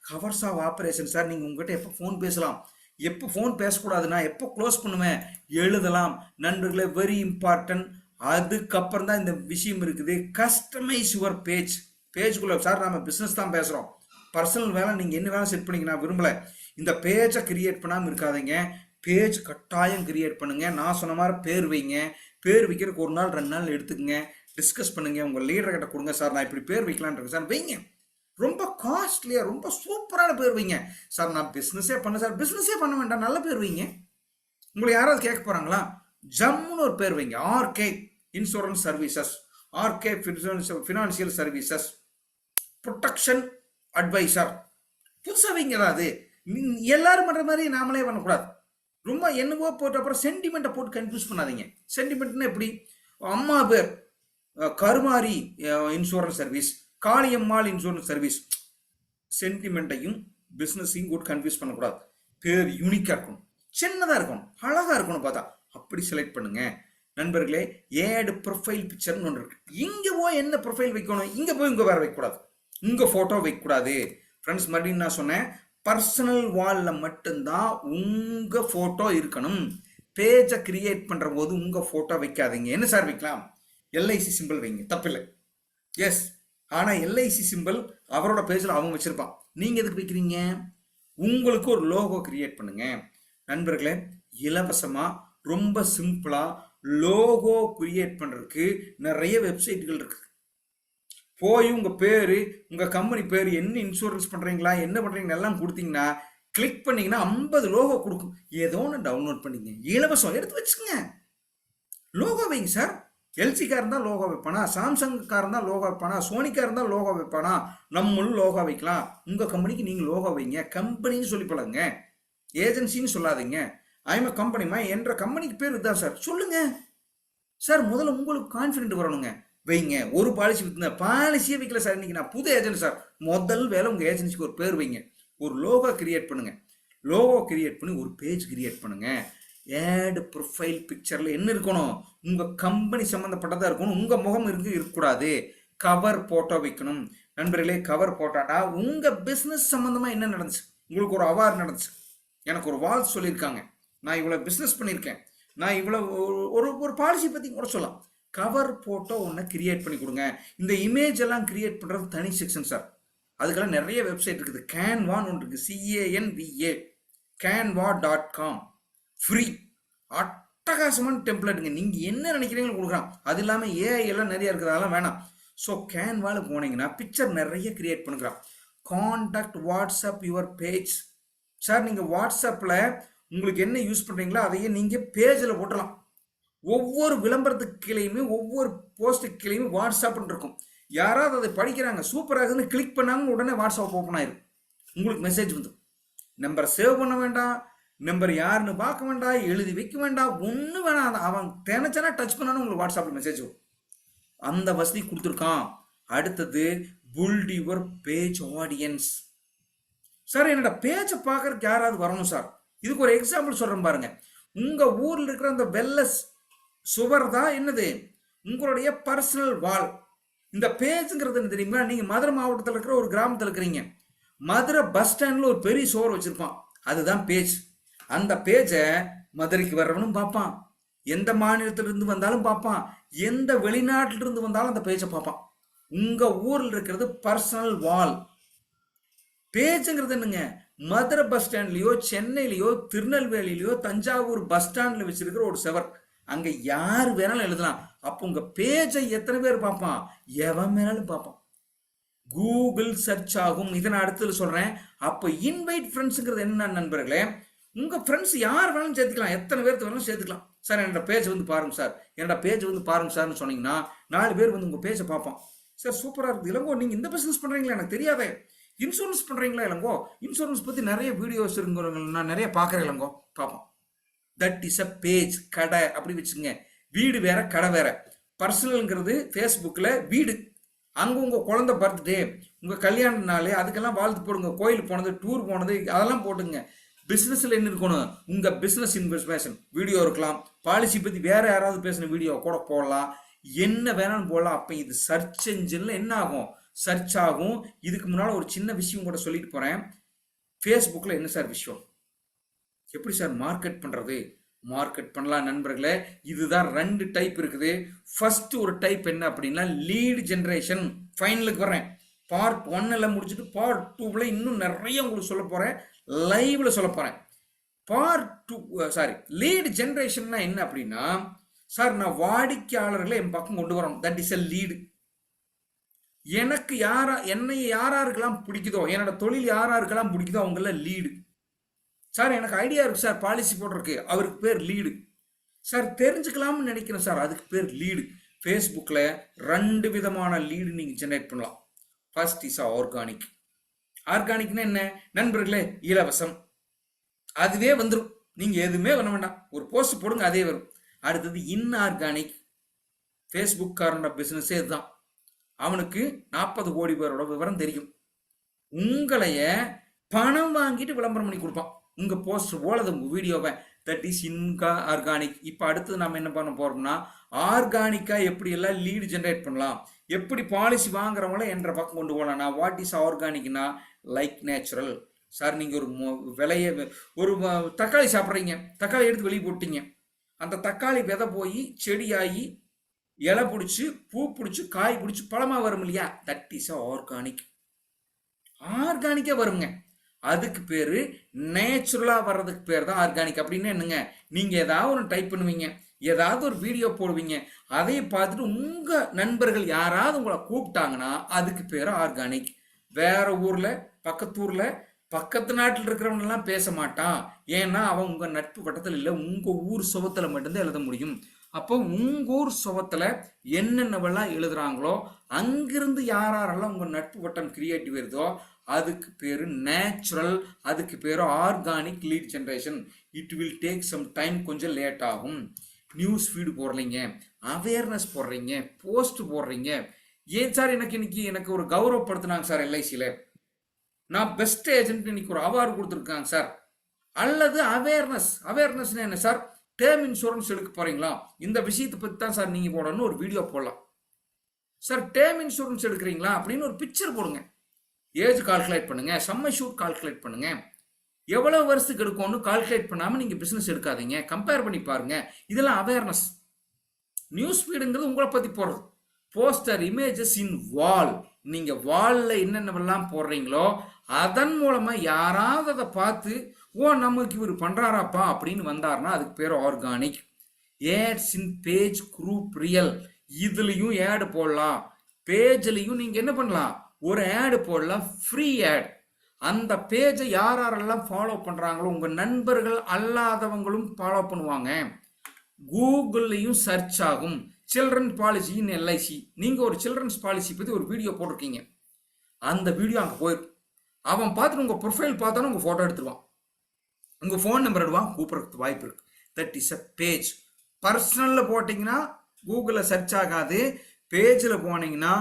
ஹவர்ஸ் ஆஃப் ஆப்ரேஷன் சார், நீங்கள் உங்ககிட்ட எப்போ ஃபோன் பேசலாம், எப்போ ஃபோன் பேசக்கூடாதுன்னா எப்போ க்ளோஸ் பண்ணுவேன் எழுதலாம் நண்பர்களே, வெரி இம்பார்ட்டன்ட். அதுக்கப்புறம் தான் இந்த விஷயம் இருக்குது, கஸ்டமைஸ் யுவர் பேஜ். பேஜுக்குள்ள சார் நம்ம பிஸ்னஸ் தான் பேசுகிறோம், பர்சனல் வேலை நீங்கள் என்ன வேலை செட் பண்ணிக்க நான் விரும்பலை. இந்த பேஜை கிரியேட் பண்ணாமல் இருக்காதீங்க, பேஜ் கட்டாயம் கிரியேட் பண்ணுங்க. நான் சொன்ன மாதிரி பேர் வைங்க. பேர் வைக்கிறதுக்கு 1 நாள் 2 நாள் எடுத்துக்கங்க, டிஸ்கஸ் பண்ணுங்க, உங்கள் லீடர் கிட்ட கொடுங்க. சார் நான் இப்படி பேர் வைக்கலான் இருக்கேன் சார், வைங்க. ரொம்ப காஸ்ட்லியா ரொம்ப சூப்பரான பேர் வைங்க. சார் நான் பிஸ்னஸே பண்ண சார், பிஸ்னஸே பண்ண வேண்டாம், நல்ல பேர் வைங்க. உங்களை யாராவது கேட்க போறாங்களா? ஜம்முன்னு ஒரு பேர் வைங்க. RK insurance services, RK financial services, protection advisor. புதுசாக வைங்களா? அது எல்லாரும் பண்ற மாதிரி நாமளே பண்ணக்கூடாது. ரொம்ப என்னவோ போட்டு அப்புறம் சென்டிமெண்ட்டை போட்டு கன்ஃபியூஸ் பண்ணாதீங்க. சென்டிமெண்ட்னா எப்படி? அம்மா பேர் Karumari insurance service, Kaliammal insurance service. சென்டிமெண்ட்டையும் பிஸ்னஸையும் கூட கன்ஃபியூஸ் பண்ணக்கூடாது. பேர் யூனிக்காக இருக்கணும், சின்னதாக இருக்கணும், அழகாக இருக்கணும். பார்த்தா அப்படி செலக்ட் பண்ணுங்க நண்பர்களே. ஏடு ப்ரொஃபைல் பிக்சர்னு ஒன்று இருக்கு. இங்கே போய் என்ன ப்ரொஃபைல் வைக்கணும், இங்கே போய் இங்கே வேற வைக்கக்கூடாது, இங்கே ஃபோட்டோ வைக்கக்கூடாது. ஃப்ரெண்ட்ஸ் மறுபடியும் நான் சொன்னேன், பர்சனல் வாலில் மட்டும்தான் உங்கள் ஃபோட்டோ இருக்கணும். பேஜை கிரியேட் பண்ணுற போது உங்கள் ஃபோட்டோ வைக்காதீங்க. என்ன சார் வைக்கலாம்? எல்ஐசி சிம்பிள் வைங்க, தப்பில்லை. எஸ், ஆனால் எல்ஐசி சிம்பிள் அவரோட பேஜில் அவங்க வச்சிருப்பான், நீங்கள் எதுக்கு வைக்கிறீங்க? உங்களுக்கு ஒரு லோகோ கிரியேட் பண்ணுங்க நண்பர்களே. இலவசமாக ரொம்ப சிம்பிளாக லோகோ கிரியேட் பண்ணுறதுக்கு நிறைய வெப்சைட்டுகள் இருக்குது. போய் உங்கள் பேர், உங்கள் கம்பெனி பேர், என்ன இன்சூரன்ஸ் பண்ணுறீங்களா, என்ன பண்ணுறீங்க எல்லாம் கொடுத்தீங்கன்னா கிளிக் பண்ணிங்கன்னா 50 லோகோ கொடுக்கும். ஏதோ ஒன்று டவுன்லோட் பண்ணிங்க, இலவசம், எடுத்து வச்சுக்கோங்க. லோகோ வைங்க சார். எல்சிக்காக இருந்தால் லோகோ வைப்பானா, சாம்சங்காக இருந்தால் லோகோ வைப்பானா, சோனிக்காக இருந்தால் லோகோ வைப்பானா, நம்மளும் லோகோ வைக்கலாம். உங்கள் கம்பெனிக்கு நீங்கள் லோகோ வைங்க. கம்பெனின்னு சொல்லி பழகுங்க, ஏஜென்சின்னு சொல்லாதீங்க. ஐம் கம்பெனிமா என்ற கம்பெனிக்கு பேர் இதுதான் சார் சொல்லுங்க. சார் முதல்ல உங்களுக்கு கான்ஃபிடென்ட் வரணுங்க. வைங்க. ஒரு பாலிசி வித்துங்க. பாலிசியே வைக்கல சார். இன்னைக்கு நான் புது ஏஜென்ட் சார். முதல் வேலை உங்க ஏஜென்சிக்கு ஒரு பேர் வைங்க. ஒரு லோகோ கிரியேட் பண்ணுங்க. லோகோ கிரியேட் பண்ணி ஒரு பேஜ் கிரியேட் பண்ணுங்க. ஆட் ப்ரொஃபைல் பிக்சர்ல என்ன இருக்கணும்? உங்க கம்பெனி சம்பந்தப்பட்டதா இருக்கணும். உங்க முகம் இருக்கக்கூடாது. கவர் போட்டோ வைக்கணும். நண்பர்களே, கவர் போட்டோனா உங்க பிசினஸ் சம்பந்தமா என்ன நடந்துச்சு, உங்களுக்கு ஒரு அவார்டு நடந்துச்சு, எனக்கு ஒரு வாழ்த்து சொல்லியிருக்காங்க, நான் இவ்வளவு பிசினஸ் பண்ணியிருக்கேன், நான் இவ்வளவு ஒரு ஒரு பாலிசி பத்தி கூட சொல்லலாம். கவர் போட்டோ ஒன்று கிரியேட் பண்ணி கொடுங்க. இந்த இமேஜ் எல்லாம் கிரியேட் பண்றது தனி செக்ஷன் சார். அதுக்கெல்லாம் நிறைய வெப்சைட் இருக்குது. கேன்வான்னு ஒன்று இருக்கு. CANVA canva.com free. அட்டகாசமான டெம்ப்ளேட்டுங்க. நீங்க என்ன நினைக்கிறீங்களோ கொடுக்குறான். அது இல்லாம AI எல்லாம் நிறைய இருக்குது, அதெல்லாம் வேணாம். ஸோ கேன்வால போனீங்கன்னா பிக்சர் நிறைய கிரியேட் பண்ணுறான். Contact WhatsApp your page. Sir நீங்கள் வாட்ஸ்அப்பில் உங்களுக்கு என்ன யூஸ் பண்ணுறீங்களோ அதையே நீங்கள் பேஜில் போட்டலாம். ஒவ்வொரு விளம்பரத்துக்கு கீழேயுமே ஒவ்வொரு போஸ்ட்டுக்கு கீழேயுமே வாட்ஸ்அப்னு இருக்கும். யாராவது அதை படிக்கிறாங்க சூப்பராக இருக்குன்னு கிளிக் பண்ணாங்க, உடனே வாட்ஸ்அப் ஓப்பன் ஆயிரும். உங்களுக்கு மெசேஜ் வந்து நம்பரை சேவ் பண்ண வேண்டாம், நம்பர் யாருன்னு பார்க்க வேண்டாம், எழுதி வைக்க வேண்டாம், ஒன்றும் வேணாம். அவன் நினைச்சானா டச் பண்ணாலும் உங்களுக்கு வாட்ஸ்அப்பில் மெசேஜ் வரும். அந்த வசதி கொடுத்துருக்கான். அடுத்தது pulled your page audience. Sir என்னோட பேஜை பார்க்கறதுக்கு யாராவது வரணும் சார். இதுக்கு ஒரு எக்ஸாம்பிள் சொல்றேன் பாருங்க. உங்க ஊர்ல இருக்கிற அந்த வெள்ள சுவர் தான் என்னது, உங்களுடைய பர்சனல் வால். இந்த பேஜுங்கிறது என்ன தெரியுமா? நீங்க மதுரை மாவட்டத்தில் இருக்கிற ஒரு கிராமத்தில் இருக்கிறீங்க. மதுரை பஸ் ஸ்டாண்ட்ல ஒரு பெரிய சுவர் வச்சிருப்பான், அதுதான் பேஜ். அந்த பேஜை மதுரைக்கு வர்றவனும் பார்ப்பான், எந்த மாநிலத்திலிருந்து வந்தாலும் பார்ப்பான், எந்த வெளிநாட்டிலிருந்து வந்தாலும் அந்த பேஜை பார்ப்பான். உங்க ஊரில் இருக்கிறது பர்சனல் வால். பேஜுங்கிறது என்னங்க? மதுரை பஸ் ஸ்டாண்ட்லயோ, சென்னையிலயோ, திருநெல்வேலியிலயோ, தஞ்சாவூர் பஸ் ஸ்டாண்ட்ல வச்சிருக்கிற ஒரு செவர். அங்க யார் வேணாலும் எழுதலாம். அப்போ உங்க பேஜை எத்தனை பேர் பார்ப்பான்? எவன் வேணாலும் பார்ப்பான். கூகுள் சர்ச் ஆகும். இதை நான் அடுத்தது சொல்றேன். அப்போ இன்வைட் ஃப்ரெண்ட்ஸுங்கிறது என்ன நண்பர்களே? உங்க ஃப்ரெண்ட்ஸ் யார் வேணாலும் சேர்த்துக்கலாம், எத்தனை பேருக்கு வேணாலும் சேர்த்துக்கலாம். சார் என்னோட பேஜ் வந்து பாருங்க சார், என்னோட பேஜ் வந்து பாருங்க சார்னு சொன்னீங்கன்னா 4 பேர் வந்து உங்க பேஜை பார்ப்பான். சார் சூப்பராக இருக்குது இளங்கோ, நீங்க இந்த பிசினஸ் பண்றீங்களா, எனக்கு தெரியாதே. இன்சூரன்ஸ் பண்றீங்களா இளங்கோ? இன்சூரன்ஸ் பத்தி நிறைய வீடியோஸ் இருக்குங்க, நான் நிறைய பார்க்குறேன் இளங்கோ, பார்ப்போம். That is a page. கடை அப்படி வச்சுங்க. வீடு வேற, கடை வேற. பர்சனல்ங்கிறது ஃபேஸ்புக்கில் வீடு. அங்கே உங்கள் குழந்தை பர்த்டே, உங்கள் கல்யாண நாள், அதுக்கெல்லாம் வாழ்த்து போடுங்க. கோயில் போனது, டூர் போனது, அதெல்லாம் போட்டுங்க. பிஸ்னஸில் என்ன இருக்கணும்? உங்கள் பிஸ்னஸ் இன்வெஸ்ட்மேஷன் வீடியோ இருக்கலாம், பாலிசி பற்றி வேற யாராவது பேசின வீடியோ கூட போடலாம், என்ன வேணாலும் போடலாம். அப்போ இது சர்ச் என்ஜினில் என்ன ஆகும்? சர்ச் ஆகும். இதுக்கு முன்னால் ஒரு சின்ன விஷயம் கூட சொல்லிட்டு போகிறேன். ஃபேஸ்புக்கில் என்ன சார் விஷயம், எப்படி சார் மார்க்கெட் பண்ணுறது? மார்க்கெட் பண்ணலாம் நண்பர்களே. இதுதான் 2 டைப் இருக்குது. ஃபர்ஸ்ட் ஒரு டைப் என்ன அப்படின்னா லீட் ஜென்ரேஷன். ஃபைனலுக்கு வரேன். பார்ட் 1 முடிச்சுட்டு பார்ட் 2 இன்னும் நிறைய உங்களுக்கு சொல்ல போறேன், லைவ்ல சொல்ல போறேன். பார்ட் 2 லீட் ஜென்ரேஷன்னா என்ன அப்படின்னா, சார் நான் வாடிக்கையாளர்களை என் பக்கம் கொண்டு வரணும். That is a lead. எனக்கு என்னை யாராருக்கெல்லாம் பிடிக்குதோ, என்னோட தொழில் யாராருக்கெல்லாம் பிடிக்குதோ அவங்கள லீடு. சார் எனக்கு ஐடியா இருக்கு சார் பாலிசி போடுறதுக்கு, அவருக்கு பேர் லீடு. சார் தெரிஞ்சுக்கலாம்னு நினைக்கிறேன் சார், அதுக்கு பேர் லீடு. ஃபேஸ்புக்கில் 2 விதமான லீடு நீங்கள் ஜென்ரேட் பண்ணலாம். First is organic. ஆர்கானிக்னா என்ன நண்பர்களே? இலவசம். அதுவே வந்துடும், நீங்கள் எதுவுமே பண்ண வேண்டாம், ஒரு போஸ்ட் போடுங்க அதே வரும். அடுத்தது இன்ஆர்கானிக். ஃபேஸ்புக்காரனோட பிஸ்னஸே இதுதான். அவனுக்கு 40 கோடி பேரோட விவரம் தெரியும். உங்களைய பணம் வாங்கிட்டு விளம்பரம் பண்ணி கொடுப்பான் உங்க போஸ்டர் போல உங்க வீடியோவை. That is organic. இப்போ அடுத்தது நம்ம என்ன பண்ண போறோம்னா, ஆர்கானிக்கா எப்படி எல்லாம் லீடு ஜென்ரேட் பண்ணலாம், எப்படி பாலிசி வாங்குறவங்கள என்ற பக்கம் கொண்டு போகலாம். வாட் இஸ் ஆர்கானிக்னா லைக் நேச்சுரல். சார் நீங்க ஒரு ஒரு தக்காளி சாப்பிட்றீங்க, தக்காளி எடுத்து வெளியே போட்டீங்க, அந்த தக்காளி விதை போய் செடியாகி இலை பிடிச்சி பூ பிடிச்சி காய் பிடிச்சி பழமா வரும் இல்லையா? That is organic. ஆர்கானிக்கா வருங்க. அதுக்கு பேரு நேச்சுரலா வர்றதுக்கு பேர் தான் ஆர்கானிக். அப்படின்னு என்னங்க, நீங்க ஏதாவது ஒரு டைப் பண்ணுவீங்க, ஏதாவது ஒரு வீடியோ போடுவீங்க, அதை பார்த்துட்டு உங்க நண்பர்கள் யாராவது உங்களை கூப்பிட்டாங்கன்னா அதுக்கு பேரு ஆர்கானிக். வேற ஊர்ல, பக்கத்தூர்ல, பக்கத்து நாட்டில் இருக்கிறவங்க எல்லாம் பேச மாட்டான். ஏன்னா அவன் உங்க நட்பு வட்டத்தில் இல்லை, உங்க ஊர் சுவத்துல மட்டும்தான் எழுத முடியும். அப்போ உங்க ஊர் சுவத்துல என்னென்னவெல்லாம் எழுதுறாங்களோ அங்கிருந்து யாரெல்லாம் உங்க நட்பு வட்டம் கிரியேட்டிவ் வருதோ அதுக்கு பேரு நேச்சுரல், அதுக்கு பேரு organic lead generation. It will take some time, கொஞ்சம் லேட் ஆகும். நியூஸ் ஃபீடு போடுறீங்க, அவேர்னஸ் போடுறீங்க, போஸ்ட் போடுறீங்க. ஏன் சார் எனக்கு ஒரு கௌரவப்படுத்தினாங்க சார் எல்ஐசியில், நான் பெஸ்ட் ஏஜென்ட் இன்னைக்கு ஒரு அவார்டு கொடுத்துருக்காங்க சார். அல்லது அவேர்னஸ் என்ன சார், டேர்ம் இன்சூரன்ஸ் எடுக்க போறீங்களா, இந்த விஷயத்தை பற்றி தான் சார் நீங்கள் போடணும்னு ஒரு வீடியோ போடலாம் சார். டேர்ம் இன்சூரன்ஸ் எடுக்கிறீங்களா அப்படின்னு ஒரு பிக்சர் போடுங்க, ஏஜ் கால்குலேட் பண்ணுங்க, சம்மர் ஷூட் கால்குலேட் பண்ணுங்க. எவ்வளவு வருஷத்துக்கு எடுக்கும்னு கால்குலேட் பண்ணாம நீங்க பிசினஸ் எடுக்காதீங்க, கம்பேர் பண்ணி பாருங்க. இதெல்லாம் அவேர்னஸ். நியூஸ் ஃபீடுங்கிறது உங்களை பத்தி போடுறது. போஸ்டர், இமேஜஸ் இன் வால், நீங்க வால்ல என்னென்னவெல்லாம் போடுறீங்களோ அதன் மூலமா யாராவது அதை பார்த்து ஓ நமக்கு இவர் பண்றாராப்பா அப்படின்னு வந்தாருன்னா அதுக்கு பேர் ஆர்கானிக். Ads in page group real, இதுலயும் ஆட் போடலாம். பேஜ்லயும் நீங்க என்ன பண்ணலாம், ஒரு ஆடு போடலாம், ஃப்ரீ ஆட். அந்த பேஜை யாரெல்லாம் ஃபாலோ பண்றாங்களோ உங்க நண்பர்கள் அல்லாதவங்களும் ஃபாலோ பண்ணுவாங்க. கூகுள்லையும் சர்ச் ஆகும். சில்ட்ரன் பாலிசி இன் எல்ஐசி, நீங்க ஒரு சில்ட்ரன்ஸ் பாலிசி பத்தி ஒரு வீடியோ போட்டிருக்கீங்க, அந்த வீடியோ அங்கே போயிடும். அவன் பார்த்துட்டு உங்க ப்ரொஃபைல் பார்த்தாலும் உங்க போட்டோ எடுத்துருவான், உங்க ஃபோன் நம்பர் எடுவான், கூப்பிட்றதுக்கு வாய்ப்பு இருக்கு. That is a page. பர்சனல்ல போட்டிங்கன்னா கூகுளில் சர்ச் ஆகாது. பேஜில் போனீங்கன்னா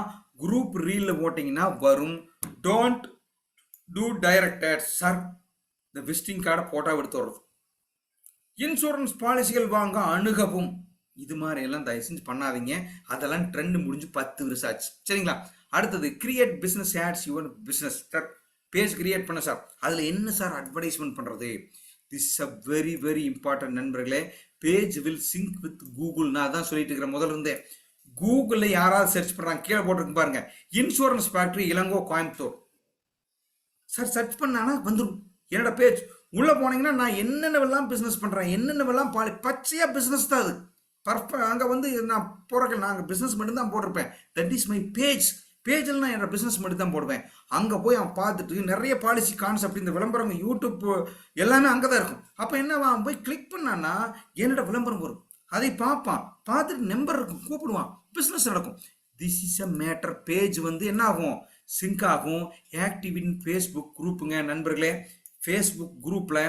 குரூப் ரீல்ல போட்டிங்கன்னா வரும். Don't do direct ads sir. இந்த விசிட்டிங் கார்டை போட்டோ எடுத்து வர்றது. இன்சூரன்ஸ் பாலிசிகள் வாங்க அணுகவும், இது மாதிரி எல்லாம் தயவு செஞ்சு பண்ணாதீங்க. அதெல்லாம் ட்ரெண்ட் முடிஞ்சு 10 வருஷம் ஆச்சு, சரிங்களா? அடுத்தது create business ads your business. Sir page create பண்ண சார், அதில் என்ன சார் அட்வர்டைஸ்மெண்ட் பண்ணுறது? This is a very very important நண்பர்களே. Page will sync with Google. நான் தான் சொல்லிட்டு இருக்கிறேன் முதல்ல இருந்தே. கூகுளில் யாராவது சர்ச் பண்ணுறாங்க, கீழே போட்டுருக்கு பாருங்க, insurance factory Elango Coimbatore. Sir search பண்ணானா வந்துடும் என்னோட பேஜ். உள்ள போனீங்கன்னா நான் என்னென்னவெல்லாம் பிசினஸ் பண்றேன், என்னென்னவெல்லாம் பச்சையா பிசினஸ் தான் அது. பர்ஃபெக்ட். அங்க வந்து நான் போறேன், நாங்கள் பிசினஸ் மட்டும் தான் போட்டிருப்பேன். That is my page. பேஜில் நான் என்னோட பிசினஸ் மட்டும் தான் போடுவேன். அங்கே போய் அவன் பார்த்துட்டு நிறைய பாலிசி கான்செப்ட், இந்த விளம்பரம், யூடியூப் எல்லாமே அங்கே தான் இருக்கும். அப்போ என்ன, அவன் போய் கிளிக் பண்ணான்னா என்னோட விளம்பரம் வரும், அதை பார்ப்பான், பார்த்துட்டு நம்பர் இருக்கும், கூப்பிடுவான், பிஸ்னஸ் நடக்கும். This is a matter. Page வந்து என்ன ஆகும், சிங்க் ஆகும். ஆக்டிவ் இன் ஃபேஸ்புக் குரூப்புங்க நண்பர்களே. ஃபேஸ்புக் குரூப்பில்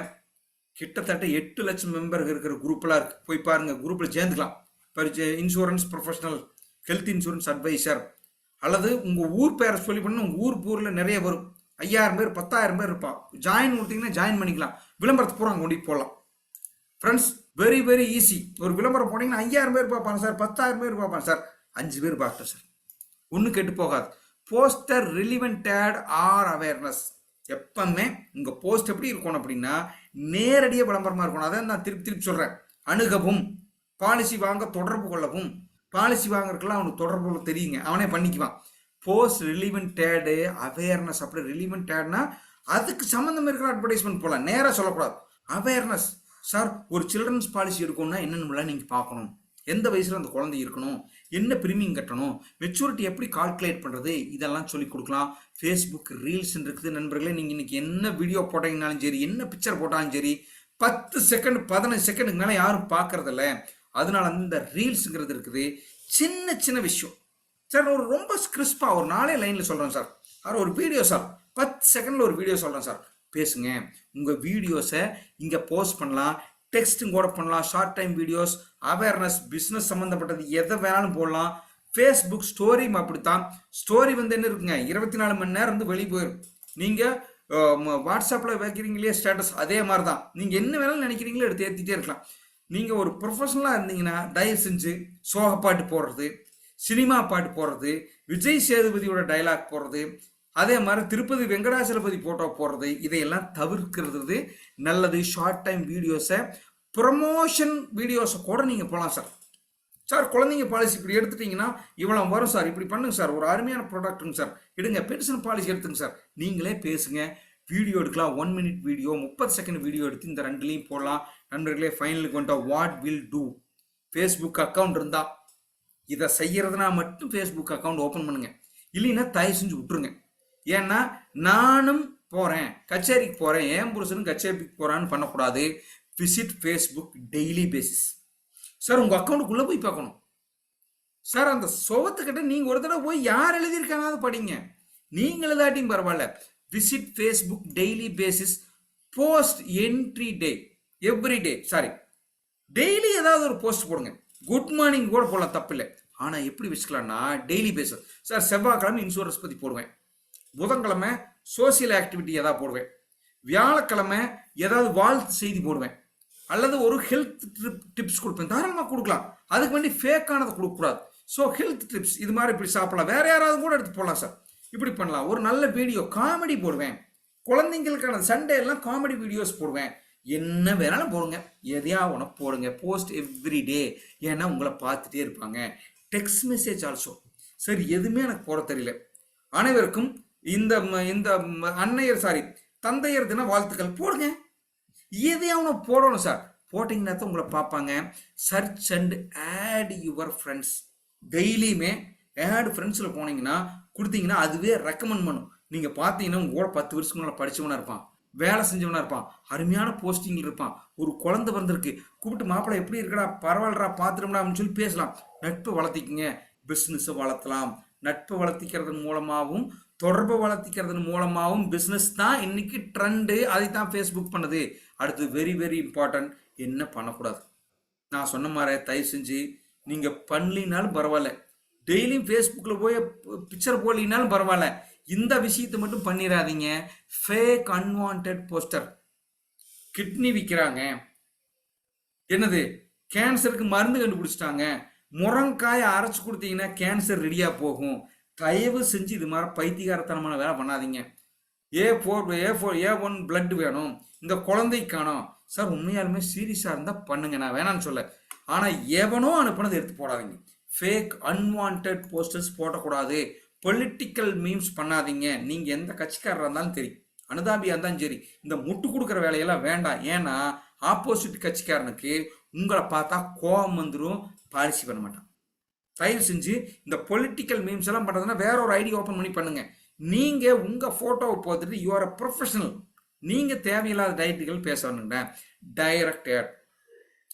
கிட்டத்தட்ட 8 லட்சம் மெம்பர் இருக்கிற குரூப்லாம் இருக்கு, போய் பாருங்க, குரூப்பில் சேர்ந்துக்கலாம். இப்போ insurance professional, health insurance advisor, அல்லது உங்கள் ஊர் பேரை சொல்லி பண்ண உங்கள் ஊரில் நிறைய வரும். 5000 பேர் 10,000 பேர் இருப்பா. ஜாயின் கொடுத்தீங்கன்னா ஜாயின் பண்ணிக்கலாம். விளம்பரத்தை பூரா அங்கே கொண்டு போடலாம். Friends, very very easy. ஒரு விளம்பரம் போனீங்கன்னா 5000 பேர் பார்ப்பாங்க சார், 10,000 பேர் பார்ப்பாங்க சார், 5 பேர் பார்க்கட்டும் சார், ஒன்றும் கெட்டு போகாது. Poster relevant ad or awareness. எப்பவுமே உங்க போஸ்ட் எப்படி இருக்கணும் அப்படின்னா நேரடியாக விளம்பரமா இருக்கணும். அதை நான் திருப்பி திருப்பி சொல்றேன். அணுகவும், பாலிசி வாங்க தொடர்பு கொள்ளவும். பாலிசி வாங்குறதுக்குலாம் அவனுக்கு தொடர்பு தெரியுங்க, அவனே பண்ணிக்குவான். போஸ்ட் ரிலிவெண்ட் ஆடு, அவேர்னஸ். அப்படி ரிலிவெண்ட் ஆட்னா அதுக்கு சம்மந்தம் இருக்கிற அட்வர்டைஸ்மெண்ட் போகலாம், நேராக சொல்லக்கூடாது. அவேர்னஸ். சார் ஒரு சில்ட்ரன்ஸ் பாலிசி எடுக்கணும்னா என்னென்ன நீங்க பார்க்கணும், எந்த வயசுல அந்த குழந்தை இருக்கணும், என்ன பிரீமியம் கட்டணும், மெச்சூரிட்டி எப்படி கால்குலேட் பண்ணுறது, இதெல்லாம் சொல்லி கொடுக்கலாம். ஃபேஸ்புக் ரீல்ஸ் இருக்குது நண்பர்களே. நீங்கள் இன்னைக்கு என்ன வீடியோ போட்டீங்கனாலும் சரி, என்ன பிக்சர் போட்டாலும் சரி, 10 செகண்ட் 15 செகண்டுக்கு மேலே யாரும் பார்க்கறதில்ல. அதனால வந்து இந்த ரீல்ஸுங்கிறது இருக்குது. சின்ன சின்ன விஷயம் சார், ஒரு ரொம்ப கிறிஸ்பாக ஒரு 4 லைனில் சொல்கிறேன் சார். ஒரு வீடியோ சார், 10 செகண்டில் ஒரு வீடியோ சொல்கிறேன் சார், பேசுங்க. உங்கள் வீடியோஸை இங்கே போஸ்ட் பண்ணலாம், டெக்ஸ்ட்டும் கூட பண்ணலாம், short time videos, awareness, business சம்மந்தப்பட்டது எதை வேணாலும் போடலாம். ஃபேஸ்புக் ஸ்டோரியும் அப்படித்தான். ஸ்டோரி வந்து என்ன இருக்குங்க, 24 மணி நேரம் வந்து வெளியே போயிடும். நீங்கள் வாட்ஸ்அப்பில் வைக்கிறீங்களே ஸ்டேட்டஸ், அதே மாதிரி தான். நீங்கள் என்ன வேணாலும் நினைக்கிறீங்களோ எடுத்து ஏற்றிட்டே இருக்கலாம். நீங்கள் ஒரு ப்ரொஃபஷனலாக இருந்தீங்கன்னா தயவு செஞ்சு சோக பாட்டு போடுறது, சினிமா பாட்டு போடுறது, விஜய் சேதுபதியோட டைலாக் போடுறது, அதே மாதிரி திருப்பதி வெங்கடாச்சலபதி போட்டோ போடுறது, இதையெல்லாம் தவிர்க்கிறது நல்லது. ஷார்ட் டைம் வீடியோஸை, ப்ரமோஷன் வீடியோஸை கூட நீங்கள் போகலாம் சார். சார் குழந்தைங்க பாலிசி இப்படி எடுத்துட்டீங்கன்னா இவ்வளோ வரும் சார், இப்படி பண்ணுங்க சார், ஒரு அருமையான ப்ராடக்ட்டுங்க சார், எடுங்க. பென்ஷன் பாலிசி எடுத்துங்க சார், நீங்களே பேசுங்க. வீடியோ எடுக்கலாம், 1 மினிட் வீடியோ, 30 செகண்ட் வீடியோ எடுத்து இந்த 2லையும் போடலாம். நண்பர்களே, ஃபைனலுக்கு வந்துட்டோம். What will do? Facebook account இருந்தால் இதை செய்யறதுனா மட்டும் ஃபேஸ்புக் அக்கௌண்ட் ஓப்பன் பண்ணுங்க, இல்லைன்னா தயவு செஞ்சு விட்டுருங்க. ஏன்னா நானும் போறேன், கச்சேரிக்கு போறேன், ஏன் புருஷனும் கச்சேரிக்கு போறான்னு பண்ணக்கூடாது. Visit Facebook daily basis. Sir உங்க அக்கௌண்ட்டுக்குள்ள போய் பார்க்கணும் சார். அந்த சோகத்துக்கிட்ட நீங்க ஒரு தடவை போய் யார் எழுதியிருக்காங்க படிங்க, நீங்க எழுதாட்டியும் பரவாயில்ல. Visit Facebook daily basis. Post entry day, every day, sorry, daily ஏதாவது ஒரு போஸ்ட் போடுங்க. குட் மார்னிங் கூட போடலாம், தப்பு இல்லை. ஆனால் எப்படி வச்சுக்கலாம்னா டெய்லி பேச சார் செவ்வாய்க்கிழமை இன்சூரன்ஸ் பற்றி போடுவேன், புதன்கிழமை சோசியல் ஆக்டிவிட்டி ஏதாவது போடுவேன், வியாழக்கிழமை ஏதாவது வாழ்த்து செய்தி போடுவேன், அல்லது ஒரு ஹெல்த் டிப்ஸ் கொடுப்பேன். தாராளமாக கொடுக்கலாம். அதுக்கு வேண்டி ஃபேக்கானதை கொடுக்கக்கூடாது. ஸோ ஹெல்த் டிப்ஸ் இது மாதிரி இப்படி சாப்பிடலாம், வேற யாராவது கூட எடுத்து போடலாம் சார், இப்படி பண்ணலாம். ஒரு நல்ல வீடியோ காமெடி போடுவேன், குழந்தைங்களுக்கான சண்டே எல்லாம் காமெடி வீடியோஸ் போடுவேன். என்ன வேணாலும் போடுங்க, எதையா ஒன்று போடுங்க, போஸ்ட் எவ்ரி டே. ஏன்னா உங்களை பார்த்துட்டே இருப்பாங்க. Text message also. சரி, எதுவுமே எனக்கு போட தெரியல. அனைவருக்கும் இந்த இந்த அன்னையர் சாரி தந்தையர் தின வாழ்த்துக்கள் போடுங்க. எதையா ஒன்று போடணும் சார். போட்டிங்கன்னா தான் உங்களை பார்ப்பாங்க. Search and add your friends. டெய்லியுமே ஆட் ஃப்ரெண்ட்ஸில் போனீங்கன்னா கொடுத்தீங்கன்னா அதுவே ரெக்கமெண்ட் பண்ணும். நீங்கள் பார்த்தீங்கன்னா உங்க கூட 10 வருஷத்துக்கு முன்னாடி படிச்சவனா இருப்பான், வேலை செஞ்சவனா இருப்பான், அருமையான போஸ்டிங் இருப்பான், ஒரு குழந்தை பிறந்திருக்கு, கூப்பிட்டு மாப்பிள்ளை எப்படி இருக்கடா, பரவாயில்லடா, பார்த்துரும்டா அப்படின்னு சொல்லி பேசலாம். நட்பு வளர்த்திக்குங்க, பிஸ்னஸை வளர்த்தலாம். நட்பு வளர்த்திக்கிறதன் மூலமாகவும் தொடர்பு வளர்த்திக்கிறதன் மூலமாகவும் பிஸ்னஸ் தான் இன்னைக்கு ட்ரெண்டு. அதை தான் ஃபேஸ்புக் பண்ணுது. அடுத்து வெரி வெரி இம்பார்ட்டன்ட், என்ன பண்ணக்கூடாது. நான் சொன்ன மாதிரி தயவு செஞ்சு நீங்கள் பண்ணலினாலும் பரவாயில்ல, டெய்லியும் ஃபேஸ்புக்கில் போய் பிக்சர் போடலினாலும் பரவாயில்ல, இந்த விஷயத்தை மட்டும் பண்ணிடாதீங்க. Fake unwanted poster. கிட்னி விற்கிறாங்க, என்னது கேன்சருக்கு மருந்து கண்டுபிடிச்சிட்டாங்க, முருங்காயை அரைச்சி கொடுத்தீங்கன்னா கேன்சர் ரெடியாக போகும். தயவு செஞ்சு இது மாதிரி பைத்தியகாரத்தனமான வேலை பண்ணாதீங்க. A1 பிளட் வேணும், இந்த குழந்தைக்கானோம் சார். உண்மையாலுமே சீரியஸாக இருந்தால் பண்ணுங்க, நான் வேணான்னு சொல்ல. ஆனால் எவனோ அனுப்புனது எடுத்து போடாதீங்க. ஃபேக் அன்வான்ட் போஸ்டர்ஸ் போடக்கூடாது. பொலிட்டிக்கல் மீம்ஸ் பண்ணாதீங்க. நீங்கள் எந்த கட்சிக்காரராக இருந்தாலும் சரி, அனுதாபியாக இருந்தாலும் சரி, இந்த முட்டு கொடுக்குற வேலையெல்லாம் வேண்டாம். ஏன்னா ஆப்போசிட் கட்சிக்காரனுக்கு உங்களை பார்த்தா கோபம் வந்துடும், பாலிசி பண்ண மாட்டான். தயவு செஞ்சு இந்த பொலிட்டிக்கல் மீம்ஸ் எல்லாம் பண்ணுறதுன்னா வேற ஒரு ஐடி ஓப்பன் பண்ணி பண்ணுங்க. நீங்கள் உங்கள் ஃபோட்டோவை பார்த்துட்டு யூ ஆர் அ ப்ரொஃபஷனல். நீங்கள் தேவையில்லாத டைட்டுகள் பேசணுங்க. Direct ad,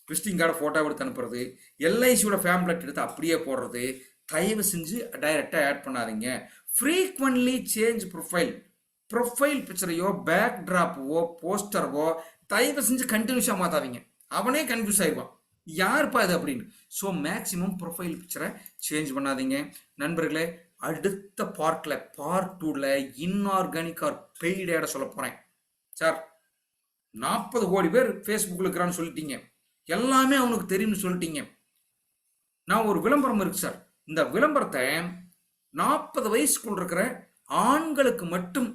visiting card photo எடுத்து அனுப்புறது, எல்ஐசியோட ஃபேம்லெட் எடுத்து அப்படியே போடுறது, தயவு செஞ்சு டைரக்டாக ஆட் பண்ணாதீங்க. ஃப்ரீக்வென்ட்லி சேஞ்ச் ப்ரொஃபைல் பிக்சரையோ பேக் ட்ராப்போ போஸ்டரவோ தயவு செஞ்சு கண்டினியூஸாக மாற்றாதீங்க. அவனே கன்ஃபியூஸ் ஆயிடுவான், யாருப்பா இது அப்படின்னு. ஸோ மேக்ஸிமம் ப்ரொஃபைல் பிக்சரை சேஞ்ச் பண்ணாதீங்க. நண்பர்களே, அடுத்த பார்ட் 2ல் இன்ஆர்கானிக் ஆர் பெய்டு ஆட சொல்ல போகிறேன். சார் 40 கோடி பேர் ஃபேஸ்புக்கில் இருக்கிறான்னு சொல்லிட்டீங்க, எல்லாமே அவனுக்கு தெரியும்னு சொல்லிட்டீங்க. நான் ஒரு விளம்பரம் இருக்கு சார், இந்த விளம்பரத்தை 40 வயசுக்குள்ள இருக்கிற ஆண்களுக்கு மட்டும்,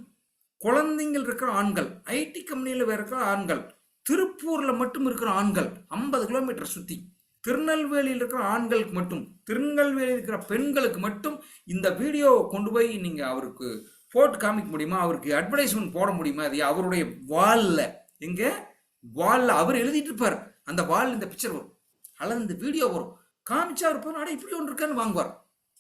குழந்தைங்கள் இருக்கிற ஆண்கள், ஐடி கம்பெனியில் இருக்கிற ஆண்கள், திருப்பூரில் மட்டும் இருக்கிற ஆண்கள், 50 கிலோமீட்டர் சுற்றி, திருநெல்வேலியில் இருக்கிற ஆண்களுக்கு மட்டும், திருநெல்வேலியில் இருக்கிற பெண்களுக்கு மட்டும் இந்த வீடியோவை கொண்டு போய் நீங்கள் அவருக்கு போட்டு காமிக்க முடியுமா? அவருக்கு அட்வர்டைஸ்மெண்ட் போட முடியுமா? அது அவருடைய வாலில், எங்கே வாலில் அவர் எழுதிட்டு இருப்பார், அந்த வால் இந்த பிக்சர் வரும், அல்லது இந்த வீடியோ வரும், காமிச்சா இருப்பார், அட இப்படி ஒன்று இருக்கான்னு வாங்குவார்,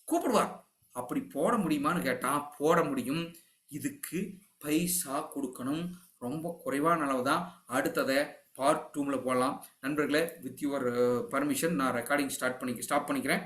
கூப்பிடுவார். அப்படி போட முடியுமான்னு கேட்டால் போட முடியும். இதுக்கு பைசா கொடுக்கணும், ரொம்ப குறைவான அளவு தான். அடுத்ததை பார்ட் 2ல் போடலாம். நண்பர்களே, வித் யுவர் பர்மிஷன் நான் ரெக்கார்டிங் ஸ்டாப் பண்ணிக்கிறேன்.